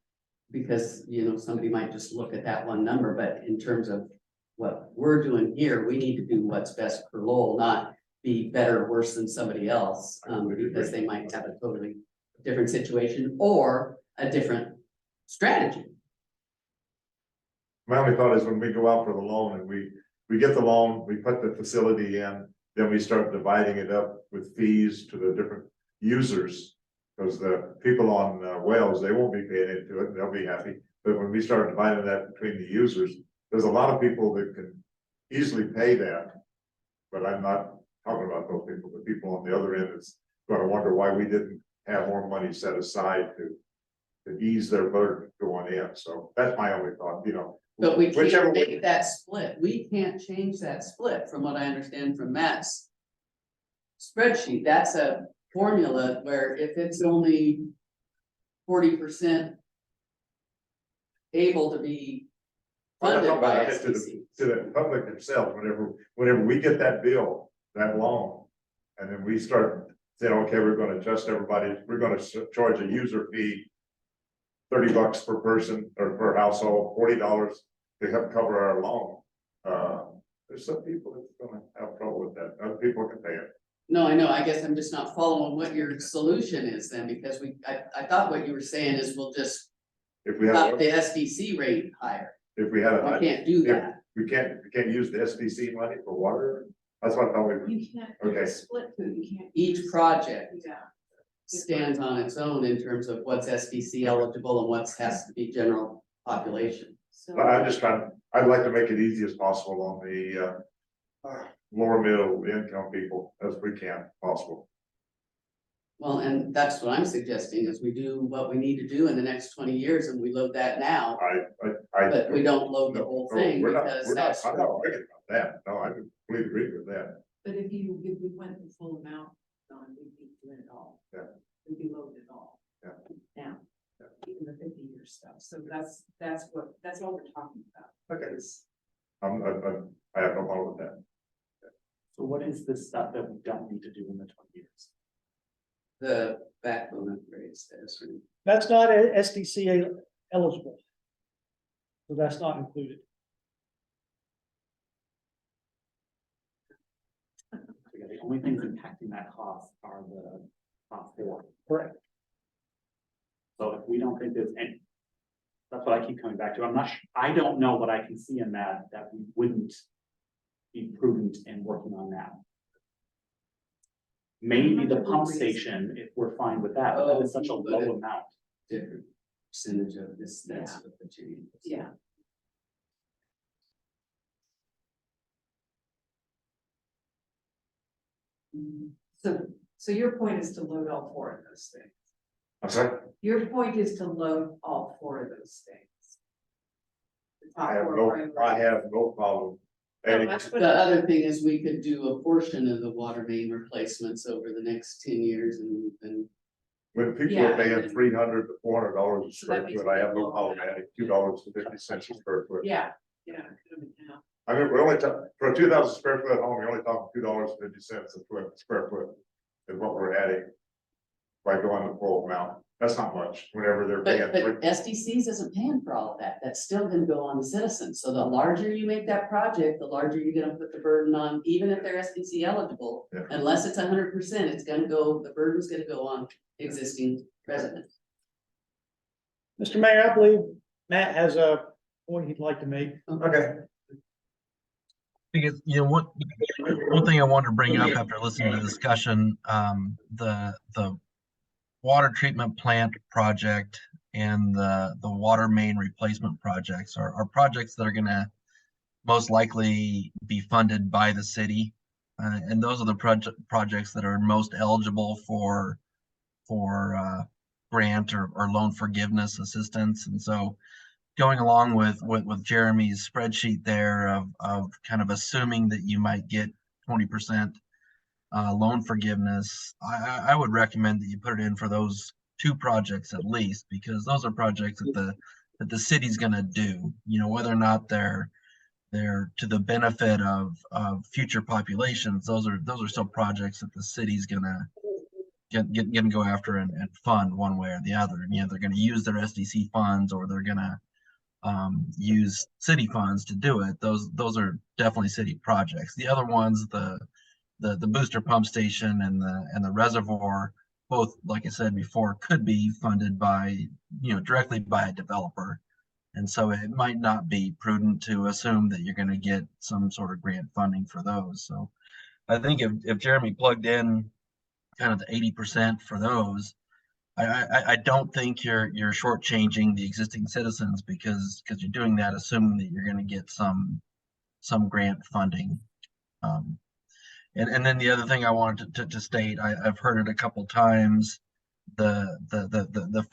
Because, you know, somebody might just look at that one number, but in terms of what we're doing here, we need to do what's best for Lowell, not be better or worse than somebody else. Because they might have a totally different situation or a different strategy. My only thought is when we go out for the loan and we get the loan, we put the facility in, then we start dividing it up with fees to the different users. Because the people on Wales, they won't be paying into it, and they'll be happy, but when we start dividing that between the users, there's a lot of people that can easily pay that. But I'm not talking about those people, the people on the other end is gonna wonder why we didn't have more money set aside to ease their burden going in, so that's my only thought, you know. But we Whichever can't way- make that split. We can't change that split from what I understand from Matt's spreadsheet. That's a formula where if it's only 40% able to be I'm not talking funded by about that SDC. to the public themselves, whenever we get that bill, that long. And then we start saying, okay, we're gonna adjust everybody, we're gonna charge a user fee. $30 per person or per household, $40 to help cover our loan. There's some people that's gonna have trouble with that, other people can pay it. No, I know. I guess I'm just not following what your solution is then, because I thought what you were saying is we'll just If we up had, the SDC rate higher. if we had, We a can't do yeah. that. we can't use the SDC money for water, that's what I thought we, You can't, Okay. split food, you can't. Each project Yeah. stands on its own in terms of what's SDC eligible and what's has to be general population. So. I'm just trying, I'd like to make it easy as possible on the, lower middle income people as we can possible. Well, and that's what I'm suggesting is we do what we need to do in the next 20 years and we load that now, I. but we don't load the whole thing We're not- because we're not- that's. I'm not arguing about that, no, I completely agree with that. But if we went the full amount, we'd be doing it all. Yeah. We'd be loading it all. Yeah. Now, Yeah. even the 50-year stuff, so that's what we're talking about. Okay. is- I have no problem with that. So what is the stuff that we don't need to do in the 20 years? The backbone upgrades, that's right. That's not SDCA eligible. So that's not included. The only things impacting that cost are the top four. Correct. So if we don't think there's any. That's what I keep coming back to. I'm not, I don't know what I can see in that we wouldn't be prudent in working on now. Maybe the pump station, if we're fine with that, but that is such a low amount. Different percentage of this, that's what the change. Yeah. So your point is to load all four of those things. I'm sorry, Your point is to load all four of those things. The top I have four no priorities. problem. No, adding- that's what- The other thing is we could do a portion of the water main replacements over the next 10 years and When people Yeah. are paying $300 to $400 a So that square makes foot, I have it no low. problem adding $2.50 a square foot. Yeah, yeah. it could have been half. I mean, we're only talking, for a 2,000 square foot home, you're only talking $2.50 a square foot. Is what we're adding. By going the full amount, that's not much, whenever they're but paying. SDCs isn't paying for all of that. That's still gonna go on the citizens. So the larger you make that project, the larger you're gonna put the burden on, even if they're SDC eligible. Yeah. Unless it's 100%, it's gonna go, the burden's gonna go on existing residents. Mr. Mayor, I believe Matt has a point he'd like to make. Okay. Because, one thing I wanted to bring up after listening to the discussion, the water treatment plant project and the water main replacement projects are projects that are gonna most likely be funded by the city. And those are the projects that are most eligible for grant or loan forgiveness assistance. And so going along with Jeremy's spreadsheet there of kind of assuming that you might get 20% loan forgiveness, I would recommend that you put it in for those two projects at least, because those are projects that the city's gonna do, whether or not they're to the benefit of future populations. Those are still projects that the city's gonna go after and fund one way or the other. They're gonna use their SDC funds, or they're gonna use city funds to do it. Those are definitely city projects. The other ones, the booster pump station and the reservoir, both, like I said before, could be funded by, directly by a developer. And so it might not be prudent to assume that you're going to get some sort of grant funding for those. So I think if Jeremy plugged in kind of the 80% for those, I don't think you're shortchanging the existing citizens, because you're doing that assuming that you're going to get some grant funding. And then the other thing I wanted to state, I've heard it a couple times, the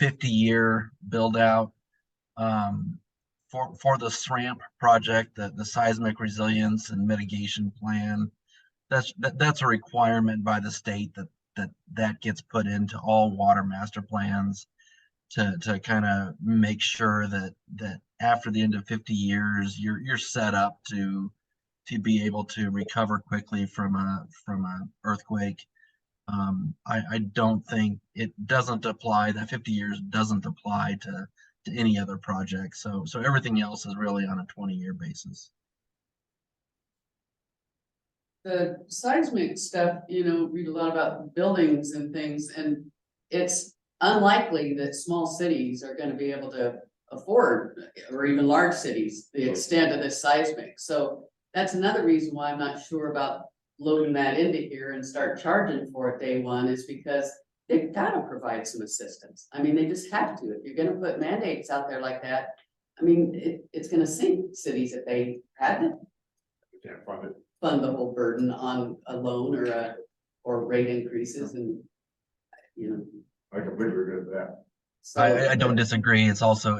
50-year build out. for the SRAMP project, the seismic resilience and mitigation plan, that's a requirement by the state that gets put into all water master plans to kind of make sure that after the end of 50 years, you're set up to be able to recover quickly from a earthquake. I don't think it doesn't apply, that 50 years doesn't apply to any other project. So everything else is really on a 20-year basis. The seismic stuff, read a lot about buildings and things, and it's unlikely that small cities are gonna be able to afford, or even large cities, the extent of this seismic. So that's another reason why I'm not sure about loading that into here and start charging for it day one, is because they've gotta provide some assistance. I mean, they just have to. If you're gonna put mandates out there like that, I mean, it's gonna sink cities if they had to Can't fund it. fund the whole burden on a loan or rate increases and, I completely agree with that. so. I don't disagree. It's also,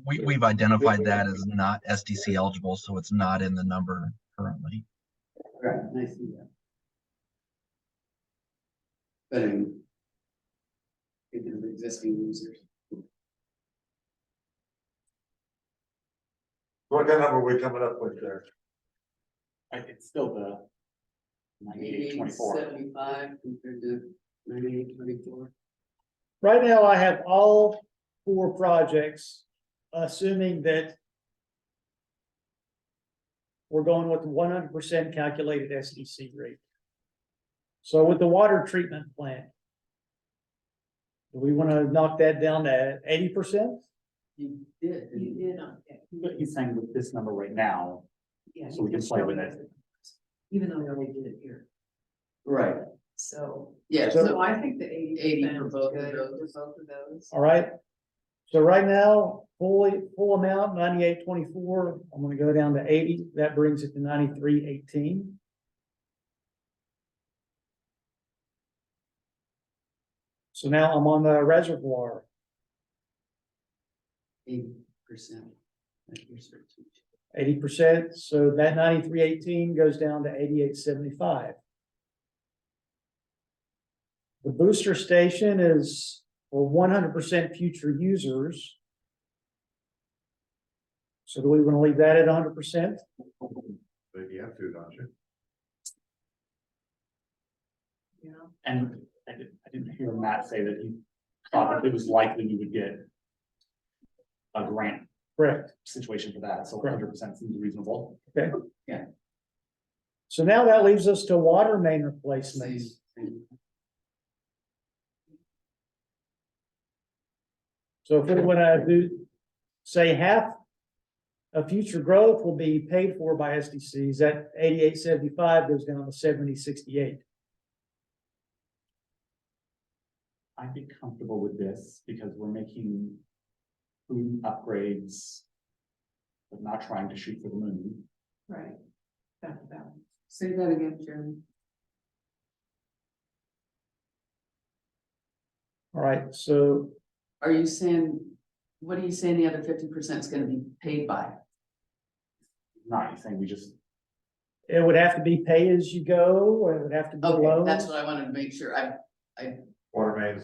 we've identified that as not SDC eligible, so it's not in the number currently. Right, I see that. But I mean, thinking of existing users. What kind of number are we coming up with there? It's still the 9824. 75 compared to 9824. Right now, I have all 4 projects, assuming that we're going with the 100% calculated SDC rate. So with the water treatment plant, do we want to knock that down to 80%? You did. You did on, But he's saying with this number right now, yeah. So we can play with it. Even though we already did it here, Right, so. yeah, So I think the 80 80% for is both of good those. for both of those. All right. So right now, full amount, 98.24. I'm gonna go down to 80. That brings it to 93.18. So now I'm on the reservoir. 80%. 80%, so that 93.18 goes down to 88.75. The booster station is for 100% future users. So do we want to leave that at 100%? But you have to, don't you? Yeah. and I didn't hear Matt say that he thought that it was likely we would get a grant Correct. situation for that, so Correct. 100% seems reasonable. Okay. Yeah. So now that leaves us to water main replacements. So if we want to do, say, half of future growth will be paid for by SDCs, that 88.75 goes down to 70.68. I'd be comfortable with this because we're making food upgrades, but not trying to shoot for the moon. Right. That's that. Say that again, Jeremy. All right, so Are you saying, what are you saying the other 50% is gonna be paid by? Not saying we just, it would have to be pay as you go, or it would have to be Okay, loans. that's what I wanted to make sure. Water mains.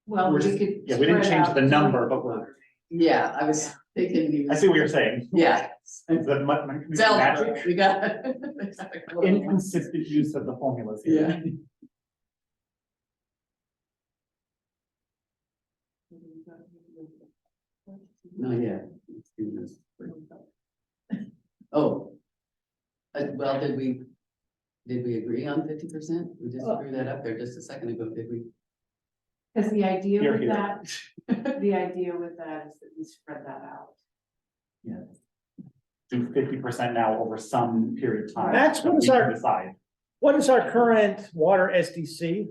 Well, We're we just- could. yeah, we didn't spread change out the number, but we're, Yeah, I was thinking. I see what you're saying. Yeah. It's the It's algebra, magic, we got. inconsistent use of the formulas here. Yeah. No, yeah. Let's do this. Oh. Well, did we agree on 50%? We just threw that up there just a second ago, did we? Because the idea Here, with here. that, the idea with that is that we spread that out. Yeah. Do 50% now over some period of time. That's what and is we can our- decide. What is our current water SDC?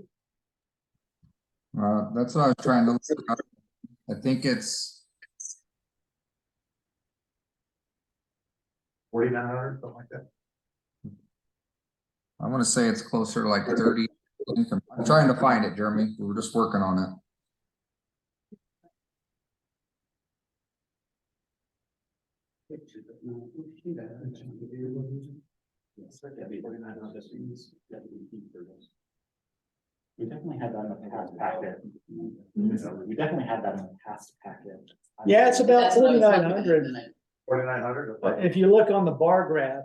That's what I was trying to look up. I think it's, 4,900, something like that. I want to say it's closer to like 30. I'm trying to find it, Jeremy. We were just working on it. We definitely had that in the past packet. We definitely had that in the past packet. Yeah, it's about That's what I was looking 4,900. at, and 4,900? If you look on the bar graph,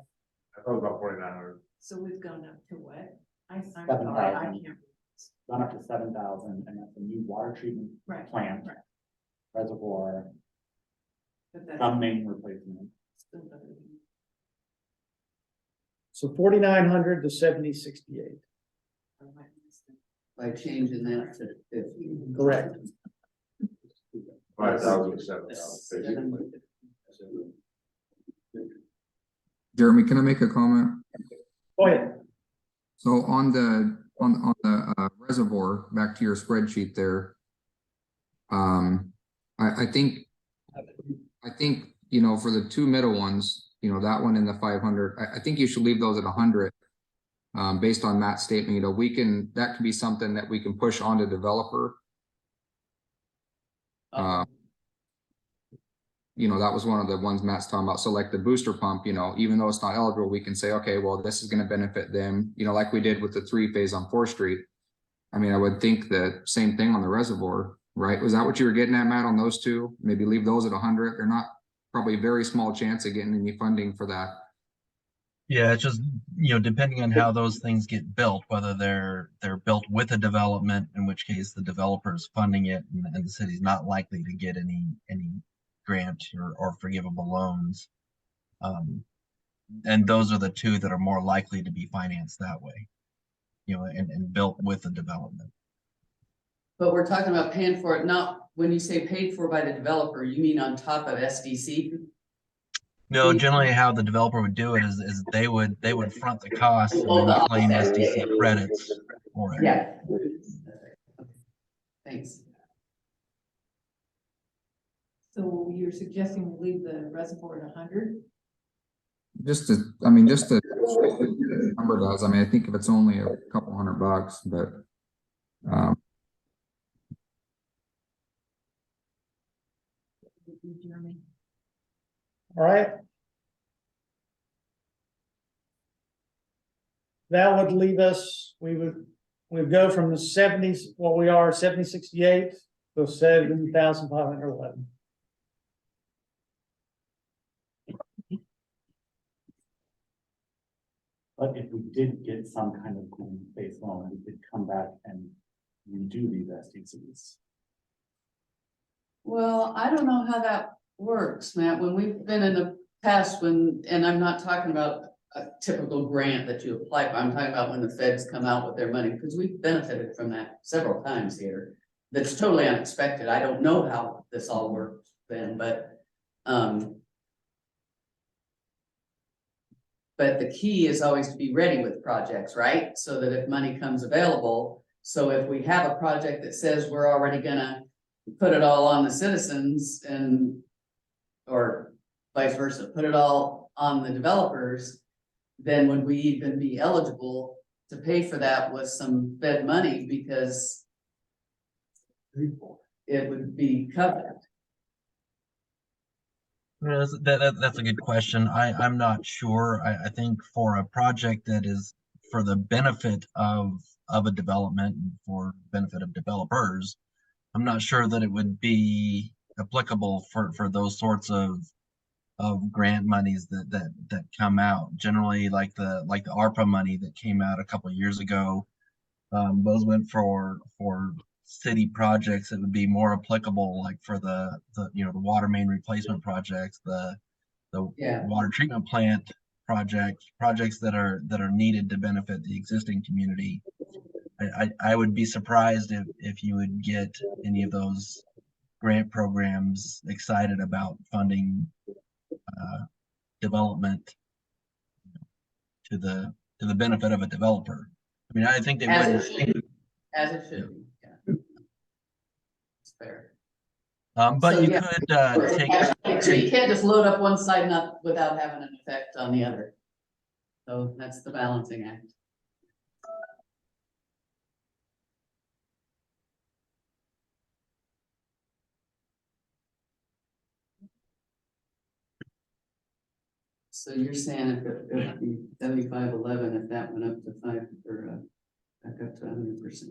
I thought it was about 4,900. So we've gone up to what? I'm 7,000. sorry, I can't. Gone up to 7,000, and that's a new water treatment Right. plant, Right. reservoir, But that's some main replacement. still better than- so 4,900 to 7068. or my mistake. by changing that to 50. Correct. 5,000, 7,000, basically. Jeremy, can I make a comment? Go ahead. So on the reservoir, back to your spreadsheet there. I think, you know, for the two middle ones, you know, that one and the 500, I think you should leave those at 100. Based on Matt's statement, you know, that could be something that we can push on to developer. You know, that was one of the ones Matt's talking about. So like the booster pump, you know, even though it's not eligible, we can say, okay, well, this is going to benefit them, you know, like we did with the 3-phase on 4th Street. I mean, I would think the same thing on the reservoir, right? Was that what you were getting at, Matt, on those two? Maybe leave those at 100. They're not probably a very small chance of getting any funding for that. Yeah, it's just, you know, depending on how those things get built, whether they're built with a development, in which case the developer is funding it and the city's not likely to get any grant or forgivable loans. And those are the two that are more likely to be financed that way, you know, and built with a development. But we're talking about paying for it, not, when you say paid for by the developer, you mean on top of SDC? No, generally how the developer would do it is they would front the costs and Oh, then the claim offset. SDC credits for it. Yeah. Thanks. So you're suggesting we leave the reservoir at 100? Just to number does. I mean, I think if it's only a couple $100, but Jeremy? All right. That would leave us, we would go from the 70s, well, we are 7068 to 7,511. But if we did get some kind of green base loan, we could come back and redo these SDCs. Well, I don't know how that works, Matt, when we've been in the past and I'm not talking about a typical grant that you apply for, I'm talking about when the feds come out with their money, because we've benefited from that several times here. That's totally unexpected. I don't know how this all works then, but the key is always to be ready with projects, right? So that if money comes available, so if we have a project that says we're already gonna put it all on the citizens or vice versa, put it all on the developers, then would we even be eligible to pay for that with some Fed money, because it would be covered? Yeah, that's a good question. I'm not sure. I think for a project that is for the benefit of a development and for benefit of developers, I'm not sure that it would be applicable for those sorts of grant monies that come out. Generally, like the ARPA money that came out a couple of years ago, those went for city projects that would be more applicable, like for the you know, the water main replacement projects, the Yeah. water treatment plant projects that are needed to benefit the existing community. I would be surprised if you would get any of those grant programs excited about funding development to the benefit of a developer. I mean, I think they As would. it should be. As it should be, yeah. It's fair. But So, you yeah. could take. So you can't just load up one side without having an effect on the other. So that's the balancing act. So you're saying if it would be 75-11, if that went up to 5 or back up to 100%.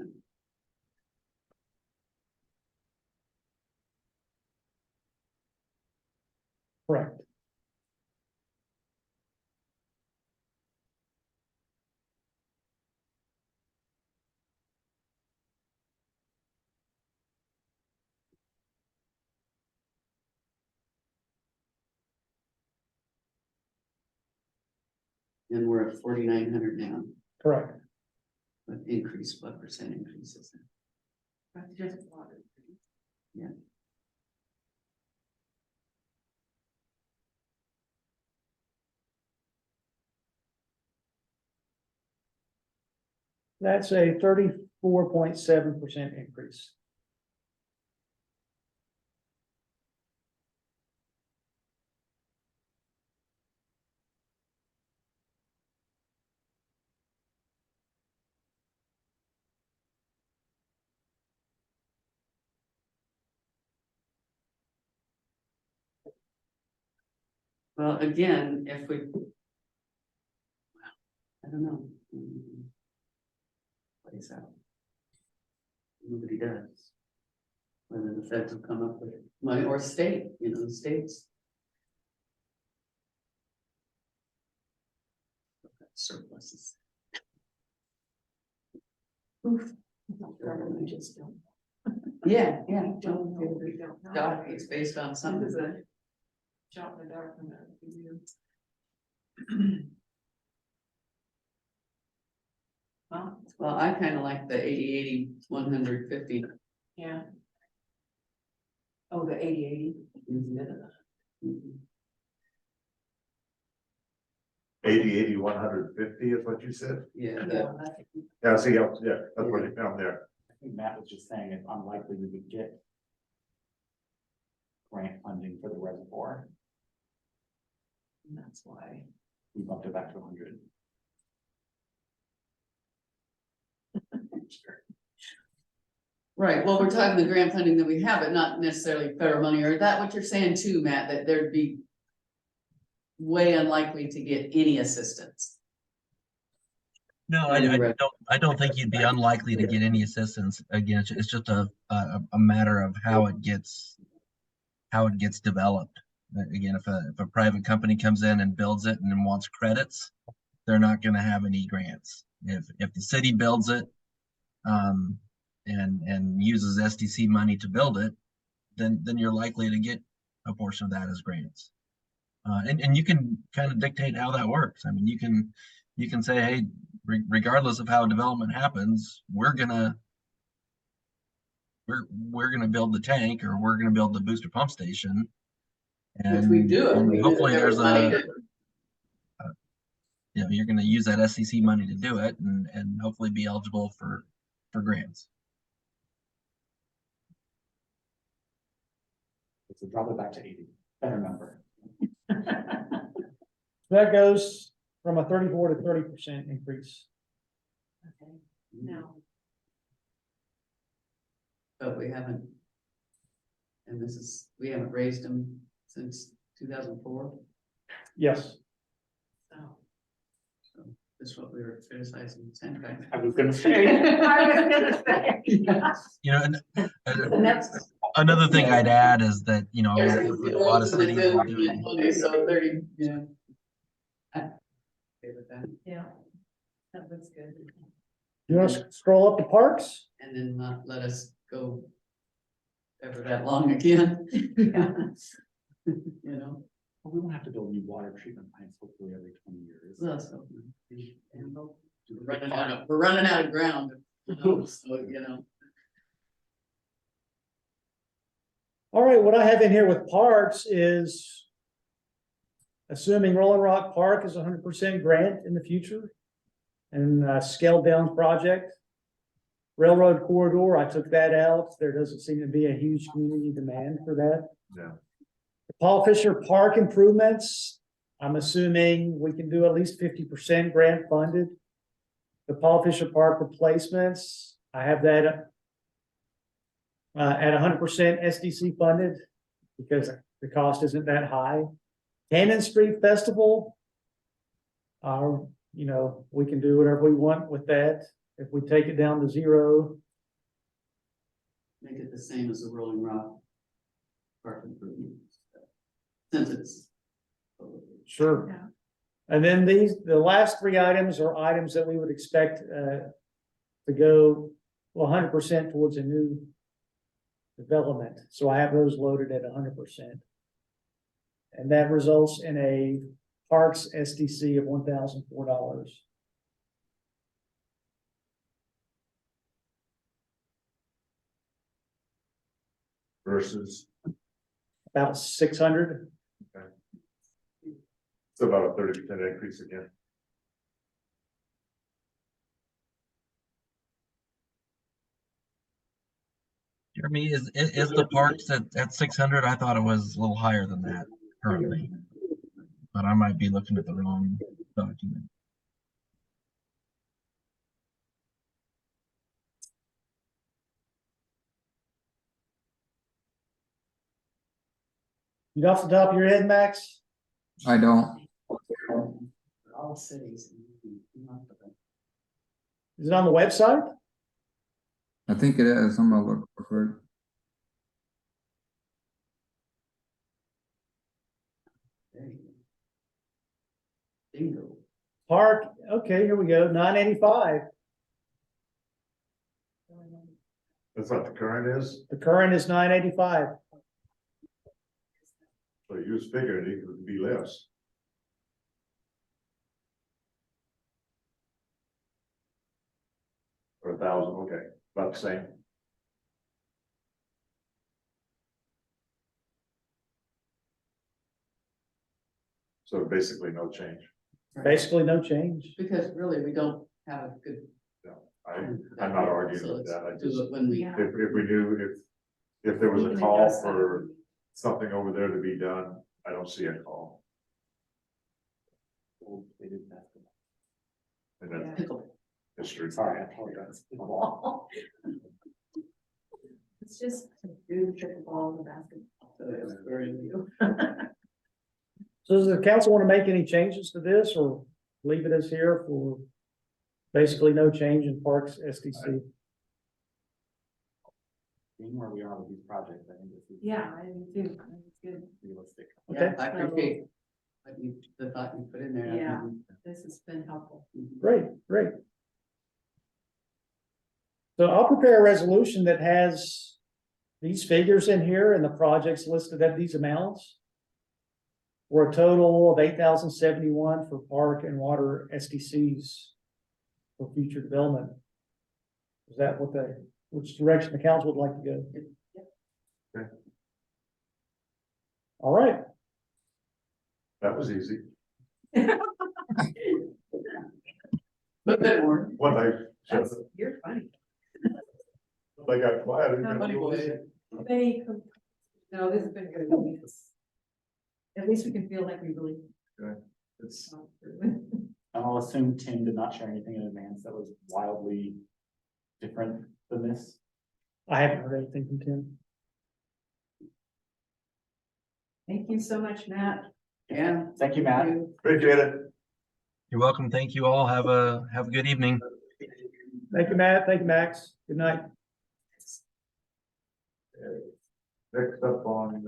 Correct. And we're at 4,900 now, Correct. but increase, what percent increase is that? That's just water. That's a 34.7% increase. Well, again, if we. I don't know. Plays out. Nobody does. Whether the feds will come up with money or state, the states. Surpluses. Oof. We just don't. Yeah. We don't know, we don't know. God, it's based on This something. is a shot in the dark from that. Well, I kind of like the 80, 150. Yeah. Oh, the 80. Mhm. 80, 150 is what you said? Yeah, Yeah, see, yeah, that's what you found there. I think Matt was just saying it's unlikely we would get grant funding for the reservoir. And that's why. We bumped it back to 100. right. Well, we're talking the grant funding that we have, but not necessarily federal money. Or is that what you're saying too, Matt, that there'd be way unlikely to get any assistance? No, Right. I don't think you'd be unlikely to get any assistance. Again, it's just a matter of how it gets developed. Again, if a private company comes in and builds it and then wants credits, they're not going to have any grants. If the city builds it, and uses SDC money to build it, then you're likely to get a portion of that as grants. And you can kind of dictate how that works. I mean, you can say, hey, regardless of how development happens, we're gonna build the tank, or we're gonna build the booster pump station. Which we do. If And we knew hopefully that there was there's money a, to- you're gonna use that SCC money to do it, and hopefully be eligible for grants. So drop it back to 80, better number. That goes from a 34 to 30% increase. Okay, no. But we haven't. And we haven't raised them since 2004. Yes. So. So this is what we were criticizing. Sandra. I was gonna say. I was gonna say. You know, and And that's. another thing I'd add is that, a lot of cities are doing. So 30, yeah. Okay with that. Yeah. That looks good. You want to scroll up to parks? And then not let us go ever that long again. Well, we won't have to build new water treatment plants hopefully every 20 years. Well, so, and we're running out of ground. So, All right, what I have in here with parks is assuming Rolling Rock Park is 100% grant in the future and a scaled down project. Railroad corridor, I took that out. There doesn't seem to be a huge community demand for that. Yeah. The Paul Fisher Park improvements, I'm assuming we can do at least 50% grant funded. The Paul Fisher Park replacements, I have that at 100% SDC funded because the cost isn't that high. Cannon Street Festival, you know, we can do whatever we want with that. If we take it down to zero, Make it the same as the Rolling Rock park improvements. Since it's. sure. Yeah. And then the last three items are items that we would expect, to go 100% towards a new development. So I have those loaded at 100%. And that results in a Parks SDC of $1,004. Versus, About 600. it's about a 30% increase again. Jeremy, is the parks at 600? I thought it was a little higher than that currently. But I might be looking at the wrong document. You off the top of your head, Max? I don't. All cities. Is it on the website? I think it is. I'm gonna look for it. There you go. Bingo. Park, okay, here we go, 985. That's what the current is, The current is 985. so you was figuring it would be less. Or 1,000, okay, about the same. So basically no change. Basically no change. Because really, we don't have a good. I'm not arguing So with let's that, I do just, it when we. Yeah. if we knew, if there was We a can call adjust that. for something over there to be done, I don't see a call. They did basketball. And then Yeah. Pickle. history. Sorry, I apologize. It's just do pickleball and basketball. So it's very new. So does the council want to make any changes to this or leave it as here for basically no change in Parks SDC? Being where we are with these projects, I think this is. Yeah, I do too. I think it's good. Realistic. Okay. Yeah, I appreciate what you, the thought you put in there. I Yeah. think- This has been helpful. Great, great. So I'll prepare a resolution that has these figures in here and the projects listed at these amounts. For a total of 8,071 for park and water SDCs for future development. Is that which direction the council would like to go? Okay. All right, That was easy. But good more. One I That's, you're funny. they got quiet. I didn't Funny know what boy. to Many, no, this has been good. At least we can feel like we really. say. It's, thought through it. I'll assume Tim did not share anything in advance that was wildly different than this. I haven't heard anything from Tim. Thank you so much, Matt. Yeah. Thank you, Matt. appreciate it. You're welcome. Thank you all. Have a good evening. Thank you, Matt. Thank you, Max. Good night. Next up on,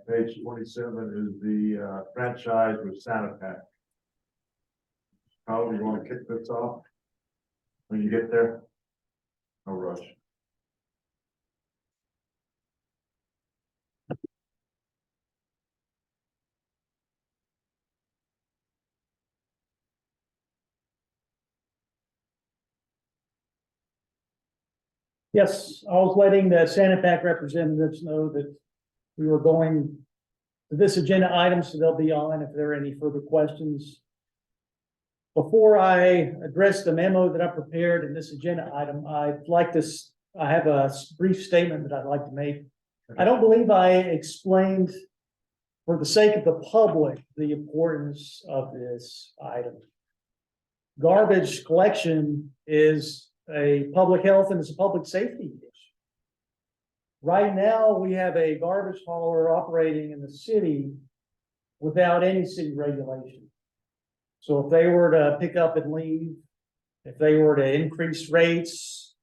page 27 is the, franchise with Santa Pack. How do you want to kick this off? When you get there? No rush. Yes, I was letting the Santa Pac representatives know that we were going to this agenda item, so they'll be on if there are any further questions. Before I address the memo that I prepared in this agenda item, I have a brief statement that I'd like to make. I don't believe I explained, for the sake of the public, the importance of this item. Garbage collection is a public health and it's a public safety issue. Right now, we have a garbage hauler operating in the city without any city regulation. So if they were to pick up and leave, if they were to increase rates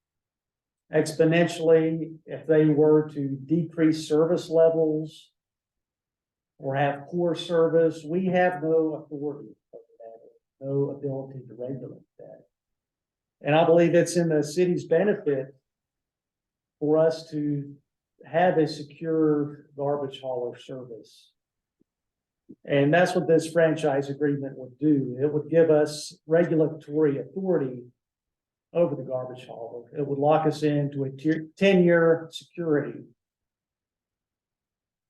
exponentially, if they were to decrease service levels or have poor service, we have no authority over that, no ability to regulate that. And I believe it's in the city's benefit for us to have a secure garbage hauler service. And that's what this franchise agreement would do. It would give us regulatory authority over the garbage hauler. It would lock us into a 10-year security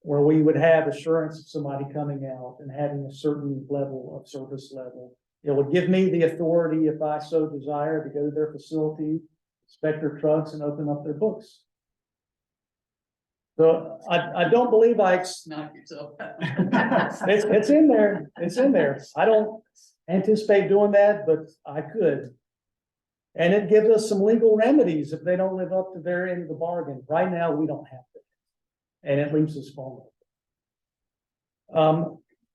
where we would have assurance of somebody coming out and having a certain level of service level. It would give me the authority, if I so desire, to go to their facility, inspect their trucks and open up their books. So I don't believe Knock yourself out. it's in there, it's in there. I don't anticipate doing that, but I could. And it gives us some legal remedies if they don't live up to their end of the bargain. Right now, we don't have to. And it leaves us vulnerable.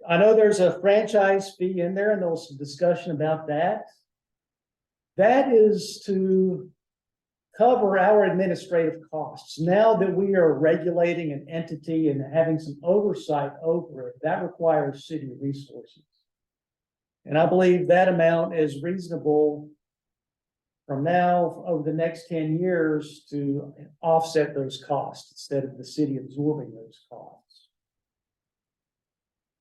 I know there's a franchise fee in there and there was some discussion about that. That is to cover our administrative costs. Now that we are regulating an entity and having some oversight over it, that requires city resources. And I believe that amount is reasonable from now over the next 10 years to offset those costs instead of the city absorbing those costs.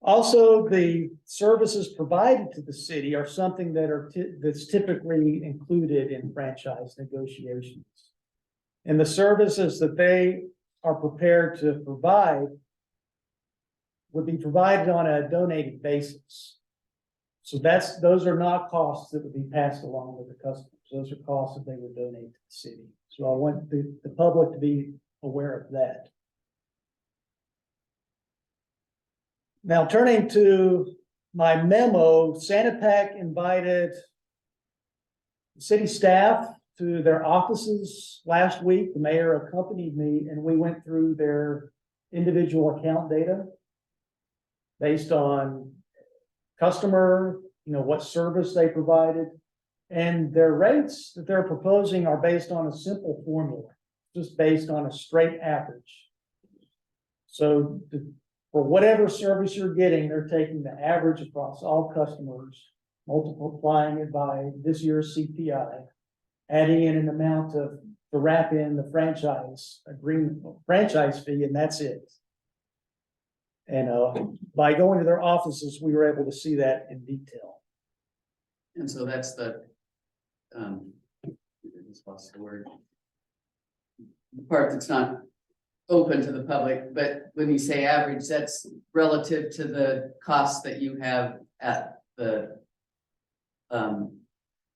Also, the services provided to the city are something that that's typically included in franchise negotiations. And the services that they are prepared to provide would be provided on a donated basis. So those are not costs that would be passed along with the customers. Those are costs that they would donate to the city. So I want the public to be aware of that. Now, turning to my memo, Sanapak invited city staff to their offices last week. The mayor accompanied me and we went through their individual account data based on customer, what service they provided. And their rates that they're proposing are based on a simple formula, just based on a straight average. So for whatever service you're getting, they're taking the average across all customers, multiplying it by this year's CPI, adding in an amount to wrap in the franchise agreement, franchise fee, and that's it. And by going to their offices, we were able to see that in detail. And so that's the, what's the word? The part that's not open to the public, but when you say average, that's relative to the costs that you have at the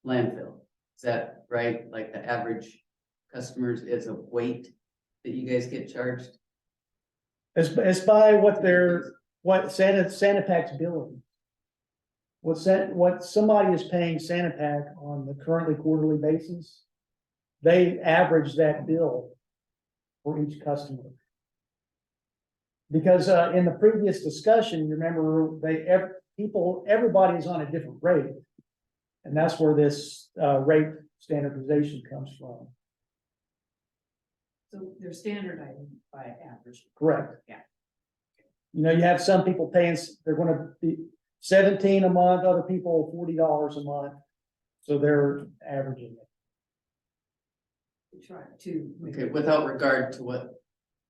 landfill. Is that right? Like the average customers is a weight that you guys get charged? It's by what Sanapak's billing. What somebody is paying Sanapak on the currently quarterly basis, they average that bill for each customer. Because in the previous discussion, you remember everybody's on a different rate. And that's where this rate standardization comes from. So they're standardizing by average. Correct. Yeah. You have some people paying, they're going to be $17 a month, other people $40 a month. So they're averaging it. Try to. Okay, without regard to what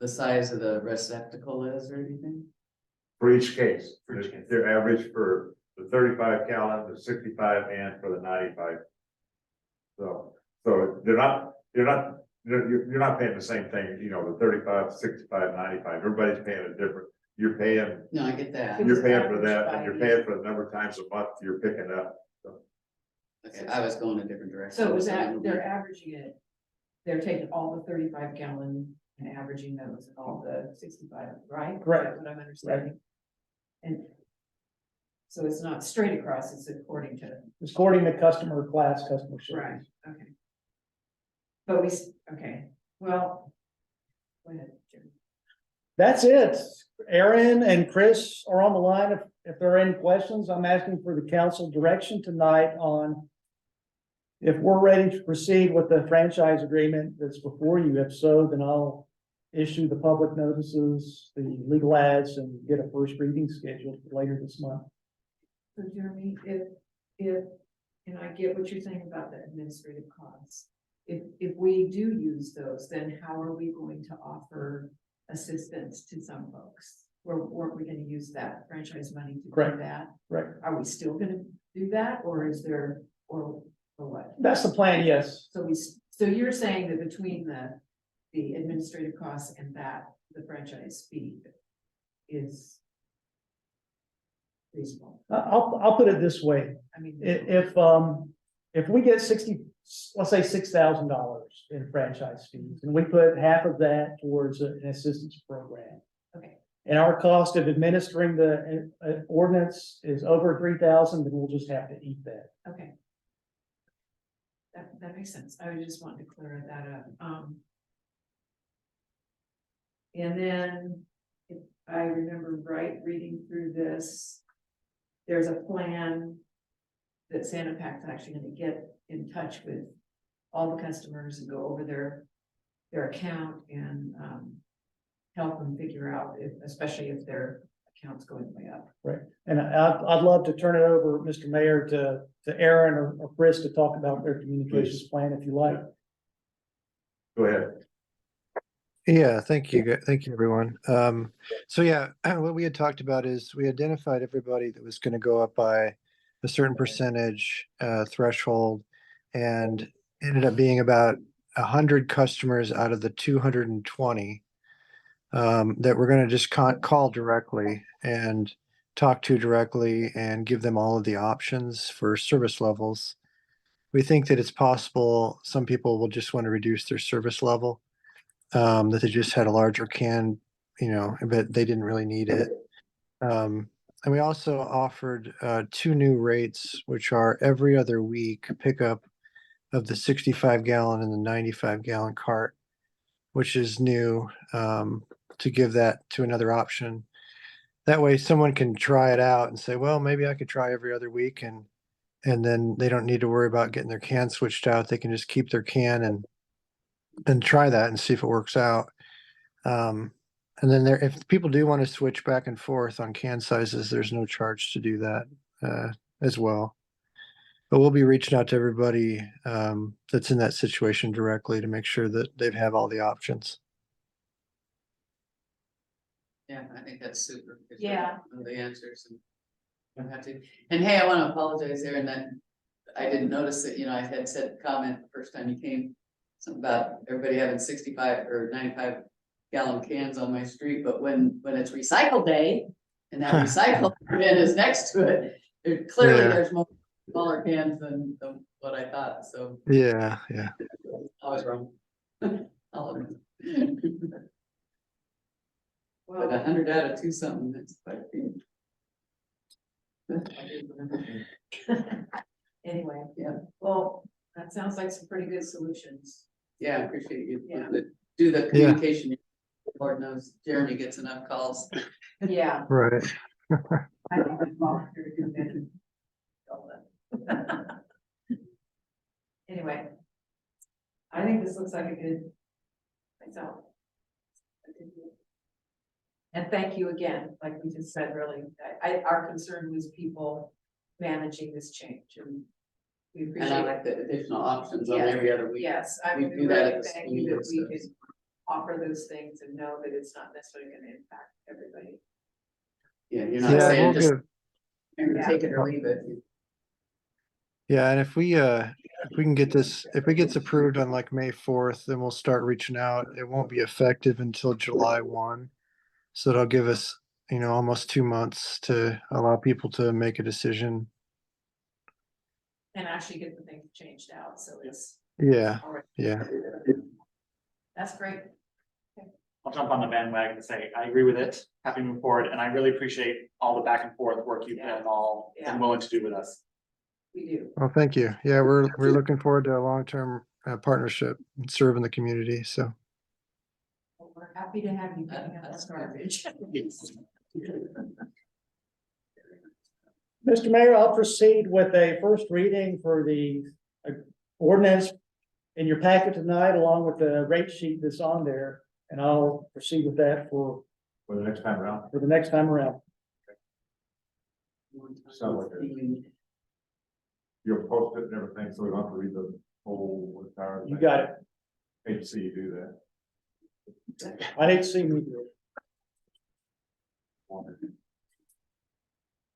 the size of the receptacle is or anything? For each case, For each case. they're average for the 35 gallon, the 65 and for the 95. So you're not paying the same thing, the 35, 65, 95, everybody's paying a different, you're paying No, I get that. for that, and you're paying for the number of times a month you're picking up. So Okay, I was going a different direction. So is that, they're averaging it, they're taking all the 35 gallon and averaging those, all the 65, right? Correct. Is that what I'm understanding? And so it's not straight across, it's according to, According to customer class, customer right, service. okay. But okay, well, go ahead, Jim. That's it. Aaron and Chris are on the line if if there are any questions, I'm asking for the council direction tonight on if we're ready to proceed with the franchise agreement that's before you. If so, then I'll issue the public notices, the legal ads, and get a first reading scheduled for later this month. So Jeremy, if, and I get what you're saying about the administrative costs. If we do use those, then how are we going to offer assistance to some folks? Or weren't we gonna use that franchise money to do Correct. that? Right. Are we still gonna do that, or is there, or what? That's the plan, yes. So you're saying that between the administrative costs and that, the franchise fee is reasonable? I'll put it this way. I mean. If we get let's say $6,000 in franchise fees, and we put half of that towards an assistance program. Okay. And our cost of administering the ordinance is over 3,000, then we'll just have to eat that. Okay. That makes sense. I was just wanting to clear that up. And then, if I remember right, reading through this, there's a plan that Santa Pac's actually gonna get in touch with all the customers and go over their account and, help them figure out if, especially if their account's going way up. Right. And I'd love to turn it over, Mr. Mayor, to Aaron or Chris to talk about their communications plan if you like. Go ahead. Yeah, thank you. Thank you, everyone. So yeah, what we had talked about is we identified everybody that was going to go up by a certain percentage threshold, and ended up being about 100 customers out of the 220 that we're going to just call directly and talk to directly and give them all of the options for service levels. We think that it's possible some people will just want to reduce their service level, that they just had a larger can, but they didn't really need it. And we also offered 2 new rates, which are every other week pickup of the 65-gallon and the 95-gallon cart, which is new, to give that to another option. That way someone can try it out and say, well, maybe I could try every other week, and then they don't need to worry about getting their can switched out. They can just keep their can and try that and see if it works out. And then if people do want to switch back and forth on can sizes, there's no charge to do that as well. But we'll be reaching out to everybody that's in that situation directly to make sure that they have all the options. Yeah, I think that's super. If Yeah. one of the answers and don't have to. And hey, I want to apologize, Aaron, that I didn't notice that, I had said comment the first time you came, something about everybody having 65 or 95-gallon cans on my street, but when it's recycle day and that recycle bin is next to it, there's more smaller cans than what I thought, so. Yeah. I was wrong. But Well, 100 out of 2 something, that's quite a few. anyway, Yeah. well, that sounds like some pretty good solutions. Yeah, I appreciate you. Yeah. Do the communication. Lord knows Jeremy gets enough calls. Yeah. Right. I think I'd volunteer to do that. Anyway, I think this looks like a good myself. And thank you again, like we just said, really, our concern was people managing this change, and we And appreciate I it. like the additional options on Yes. every other week. Yes, I We mean, do that really at the thank school you that and we stuff. could offer those things and know that it's not necessarily gonna impact everybody. Yeah, you're not Yeah, saying we'll just give, take it or leave it. yeah, and if we can get this, if it gets approved on like May 4th, then we'll start reaching out. It won't be effective until July 1. So it'll give us, almost 2 months to allow people to make a decision. And actually get the thing changed out, so it's. Yeah, all right. yeah. That's great. I'll jump on the bandwagon and say, I agree with it, happy to move forward, and I really appreciate all the back and forth work you've been all Yeah. and willing to do with us. We do. Well, thank you. Yeah, we're looking forward to a long-term partnership and serving the community. So, Well, we're happy to have you picking up this garbage. Yes. Mr. Mayor, I'll proceed with a first reading for the ordinance in your packet tonight, along with the rate sheet that's on there. And I'll proceed with that for For the next time around. the next time around. Sound like it. You'll post it and everything, so we don't have to read the whole entire. You got it. Hate to see you do that. I hate to see me do it.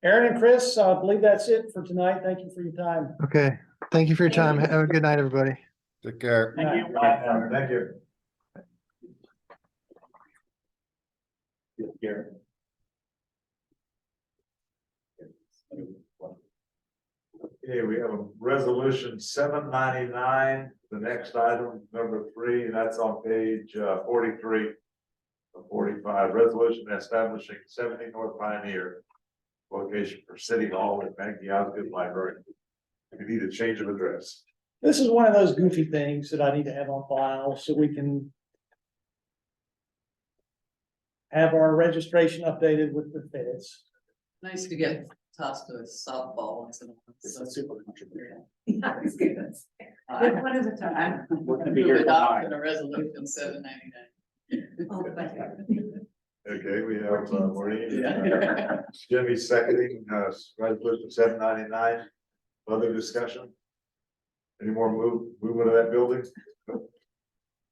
Aaron and Chris, I believe that's it for tonight. Thank you for your time. Okay, thank you for your time. Have a good night, everybody. Take care. Thank you. Thank you. Here. Okay, we have a resolution 799, the next item, number 3, and that's on page 43 of 45, resolution establishing 70 North Pioneer location for City Hall and Maggie Osgood Library. We need a change of address. This is one of those goofy things that I need to have on file so we can have our registration updated with the feds. Nice to get tossed to a softball once in a while. It's So, a super contributor. I was gonna say, one at a time. We're gonna be here till Adopted 9. a resolution 799. Oh, thank you. Okay, we have Maureen, Yeah. Jimmy seconding, resolution 799. Other discussion? Any more movement of that building?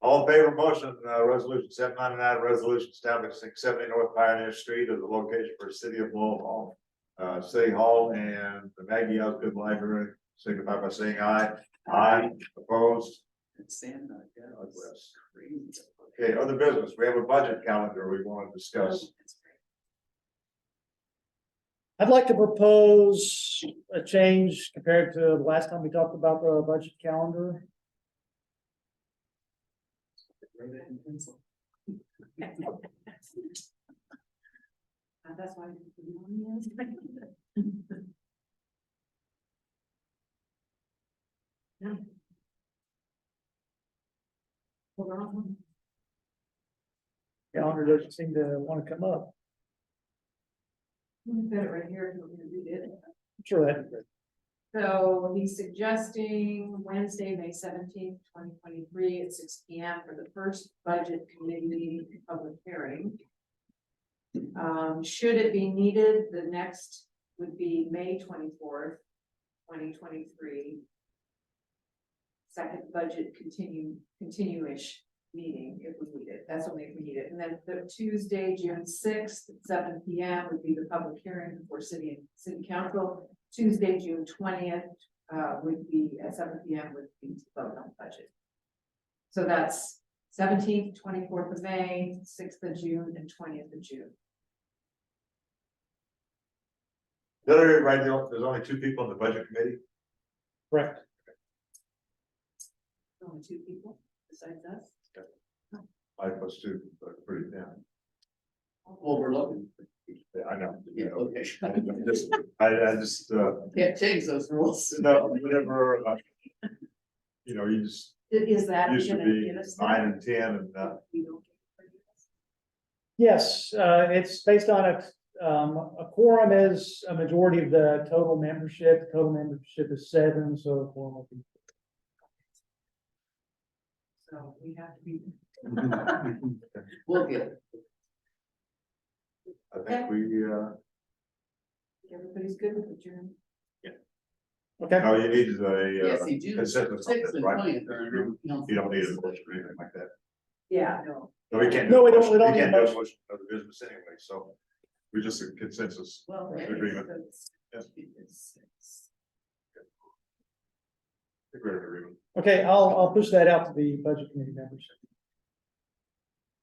All in favor of motion, resolution 799, resolution establishing 70 North Pioneer Street as a location for City of Louisville Hall. City Hall and the Maggie Osgood Library, signify by saying aye. Aye, opposed? It's Santa, yeah, it's crazy. Okay, other business, we have a budget calendar we want to discuss. I'd like to propose a change compared to the last time we talked about the budget calendar. Write it in pencil. That's why. I didn't put it on the list. No. Hold on. Calendar doesn't seem to want to come up. I've got it right here, if you want me to read it. I'm sure that'd be good. So he's suggesting Wednesday, May 17th, 2023 at 6 p.m. for the first budget committee meeting and public hearing. Should it be needed, the next would be May 24th, 2023. Second budget continue-ish meeting if we need it. That's only if we need it. And then the Tuesday, June 6th at 7 p.m. would be the public hearing before city council. Tuesday, June 20th, would be at 7 p.m. would be to vote on the budget. So that's 17th, 24th of May, 6th of June, and 20th of June. Did I read right now, there's only 2 people in the budget committee? Correct. Only 2 people besides us. 5 + 2, but pretty down. Well, we're looking. Yeah, I know. Yeah, okay. I just, Can't change those rules. no, whatever, you just Is that used to gonna be get us 9 there? and 10 and, We don't get rid of this? Yes, it's based on a quorum is a majority of the total membership. The total membership is 7, so a quorum will be. So we have to be. We'll get it. I think we, Everybody's good with adjourn. Okay, no, you need Yeah, a, see, June consensus on 6th this, and right? 20th are in our You don't need a motion or anything like that. Yeah, no. No, we can't. No, we do a don't- we motion. don't need a can't do a motion. motion of the business anyway, so we just a consensus. Well, Agreement. yeah. I think we're in agreement. okay, I'll push that out to the budget committee members.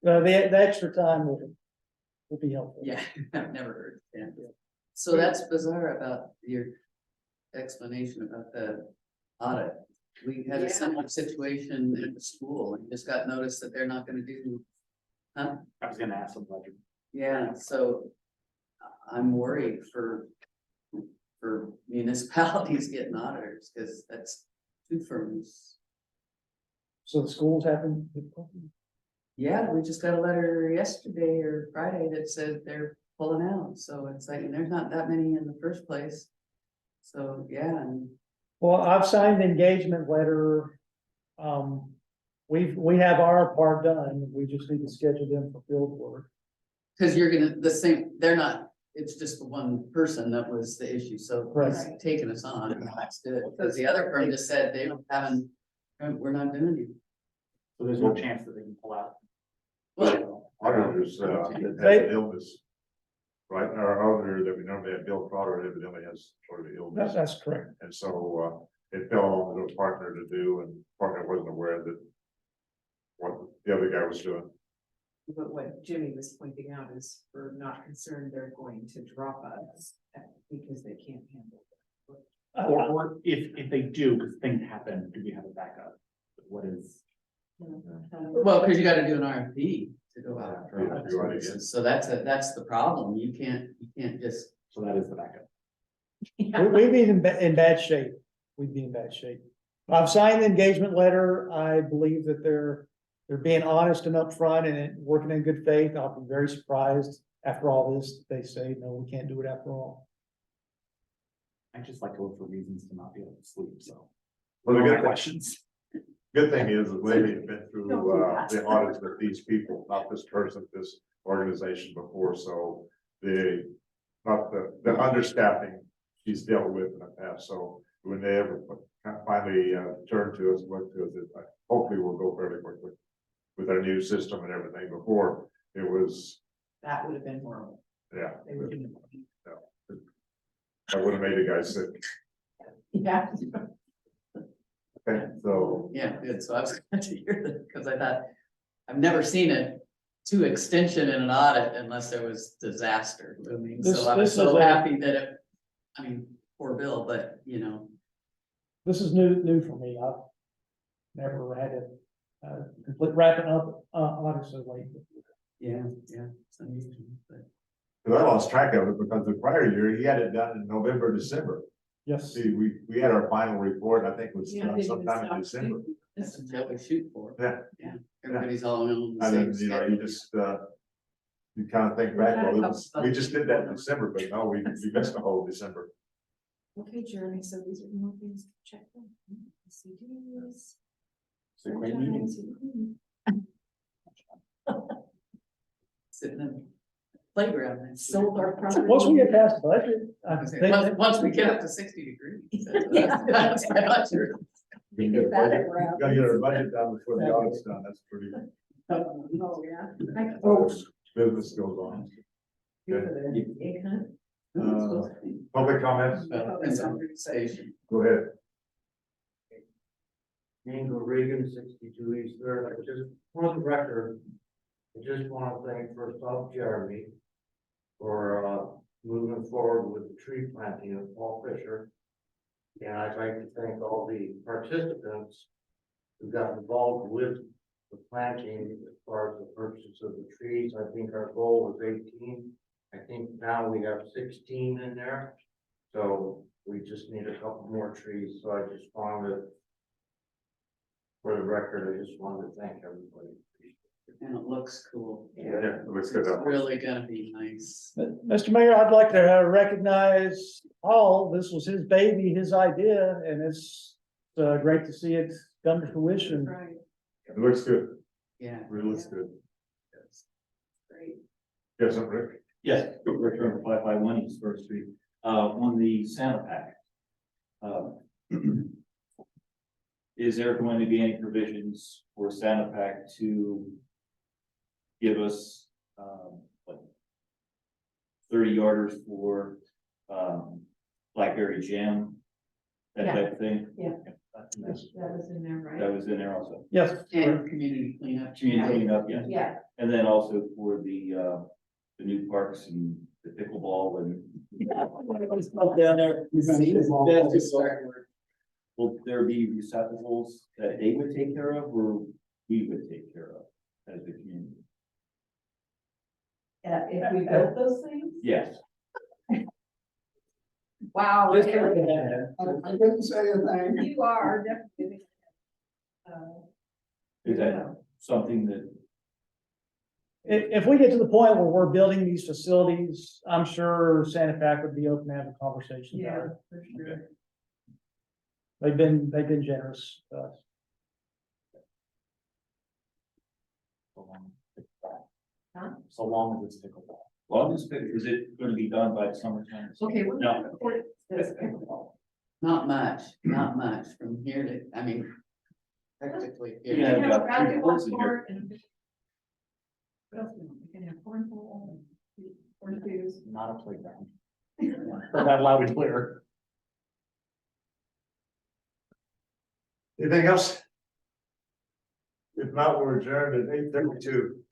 The extra time will be helpful. Yeah, I've never heard. Yeah. So that's bizarre about your explanation about the audit. We had a similar situation at the school and just got notice that they're not gonna do. Huh? I was gonna ask them like, Yeah, so I'm worried for municipalities getting auditors, because that's 2 firms. So the schools having difficulty. Yeah, we just got a letter yesterday or Friday that said they're pulling out, so it's like, and there's not that many in the first place. So, yeah, and Well, I've signed the engagement letter. We have our part done. We just need to schedule them for field work. because you're gonna, the same, they're not, it's just the one person that was the issue, so he's Right. taking us on, and that's good, because the other firm just said they don't haven't, we're not doing it. So there's no chance that they can pull out. Well, Auditors, has an illness. Right, our auditor that we normally have, Bill Trotter, evidently has sort of illness. That's correct. And so, it fell on the partner to do, and partner wasn't aware that what the other guy was doing. But what Jimmy was pointing out is we're not concerned they're going to drop us because they can't handle it. Or if they do, because things happen, do we have a backup? What is? well, because you gotta do an RFP to go out for Yeah, audit do it again. services, so that's the problem, you can't just. So that is the backup. We'd be in bad shape. We'd be in bad shape. I've signed the engagement letter. I believe that they're being honest and upfront and working in good faith. I'll be very surprised after all this, they say, no, we can't do it after all. I just like to look for reasons to not be able to sleep, so. Well, the Those are my good, questions. good thing is that they've been through, the audits with these people, not this person, this organization before, so not the understaffing she's dealt with in the past, so when they ever finally, turn to us, look to us, hopefully we'll go fairly quickly with our new system and everything. Before, it was, That would have been horrible. yeah, They would have been. that would have made the guy sick. Yeah. Okay, so, Yeah, good, so I was glad to hear that, because I thought, I've never seen a two extension in an audit unless there was disaster looming, This- so I was this is so a- happy that it, I mean, poor Bill, but, you know. This is new for me. I've never had a complete wrapping up, audit so late. Yeah, it's unusual, but. because I lost track of it because the prior year, he had it done in November, December. Yes. See, we had our final report, I think was Yeah, done they didn't sometime in stop December. That's what we shoot for. Yeah. Yeah, everybody's all on the And same then, you know, schedule. you just, you kind of think back, well, it was, we just did that in December, but no, we missed the whole December. Okay, Jeremy, so these are more things to check on. CDs. It's a great meeting. Sitting in the playground. and Sold our property. Once we get past the budget, I think, Once we get up to 60 degrees. Yeah. That's not true. We Get that around. Gotta get our budget done before the audit's done, that's pretty, Oh, yeah. folks, business goes on. Good for the egg hunt. Public comments, It's a conversation. go ahead. Angel Regan, 62 East Third. I just, for the record, I just want to thank first off Jeremy for moving forward with the tree planting of Paul Fisher. And I'd like to thank all the participants who got involved with the planting as far as the purchase of the trees. I think our goal was 18. I think now we have 16 in there. So we just need a couple more trees. So I just wanted, for the record, I just wanted to thank everybody. And it looks cool. Yeah, it looks It's good. really gonna be nice. Mr. Mayor, I'd like to recognize Paul. This was his baby, his idea, and it's great to see it come to fruition. Right, It looks good, Yeah. really looks good. great. Yes, Rick? Yes, Rick Turner, 551 East First Street, on the Santa Pack. Is there going to be any provisions for Santa Pack to give us, like 30 yarders for, Blackberry Jam? That Yeah. type of thing? Yeah. Yes, That was in there, right? that was in there also. Yes. And community cleanup. Community cleanup, yes. Yeah. And then also for the new parks and the pickleball and. Stuff down there. Will there be receptacles that they would take care of or we would take care of as a community? If we built those things? Yes. Wow. I didn't say a thing. You are definitely. Is that something that if we get to the point where we're building these facilities, I'm sure Santa Fe would be open to have a conversation about Yeah, it. for sure. They've been generous to us. Huh? So long as it's pickleball. Well, is it gonna be done by summertime? Okay, we're No. gonna report this pickleball. Not much from here to, I mean, practically. We Yeah, can have a about three basketball courts in here. court and. What else we want? We can have cornhole and corn shoes. Not a playground. Heard that loud and clear. Anything else? If not, we're adjourned at 8:32.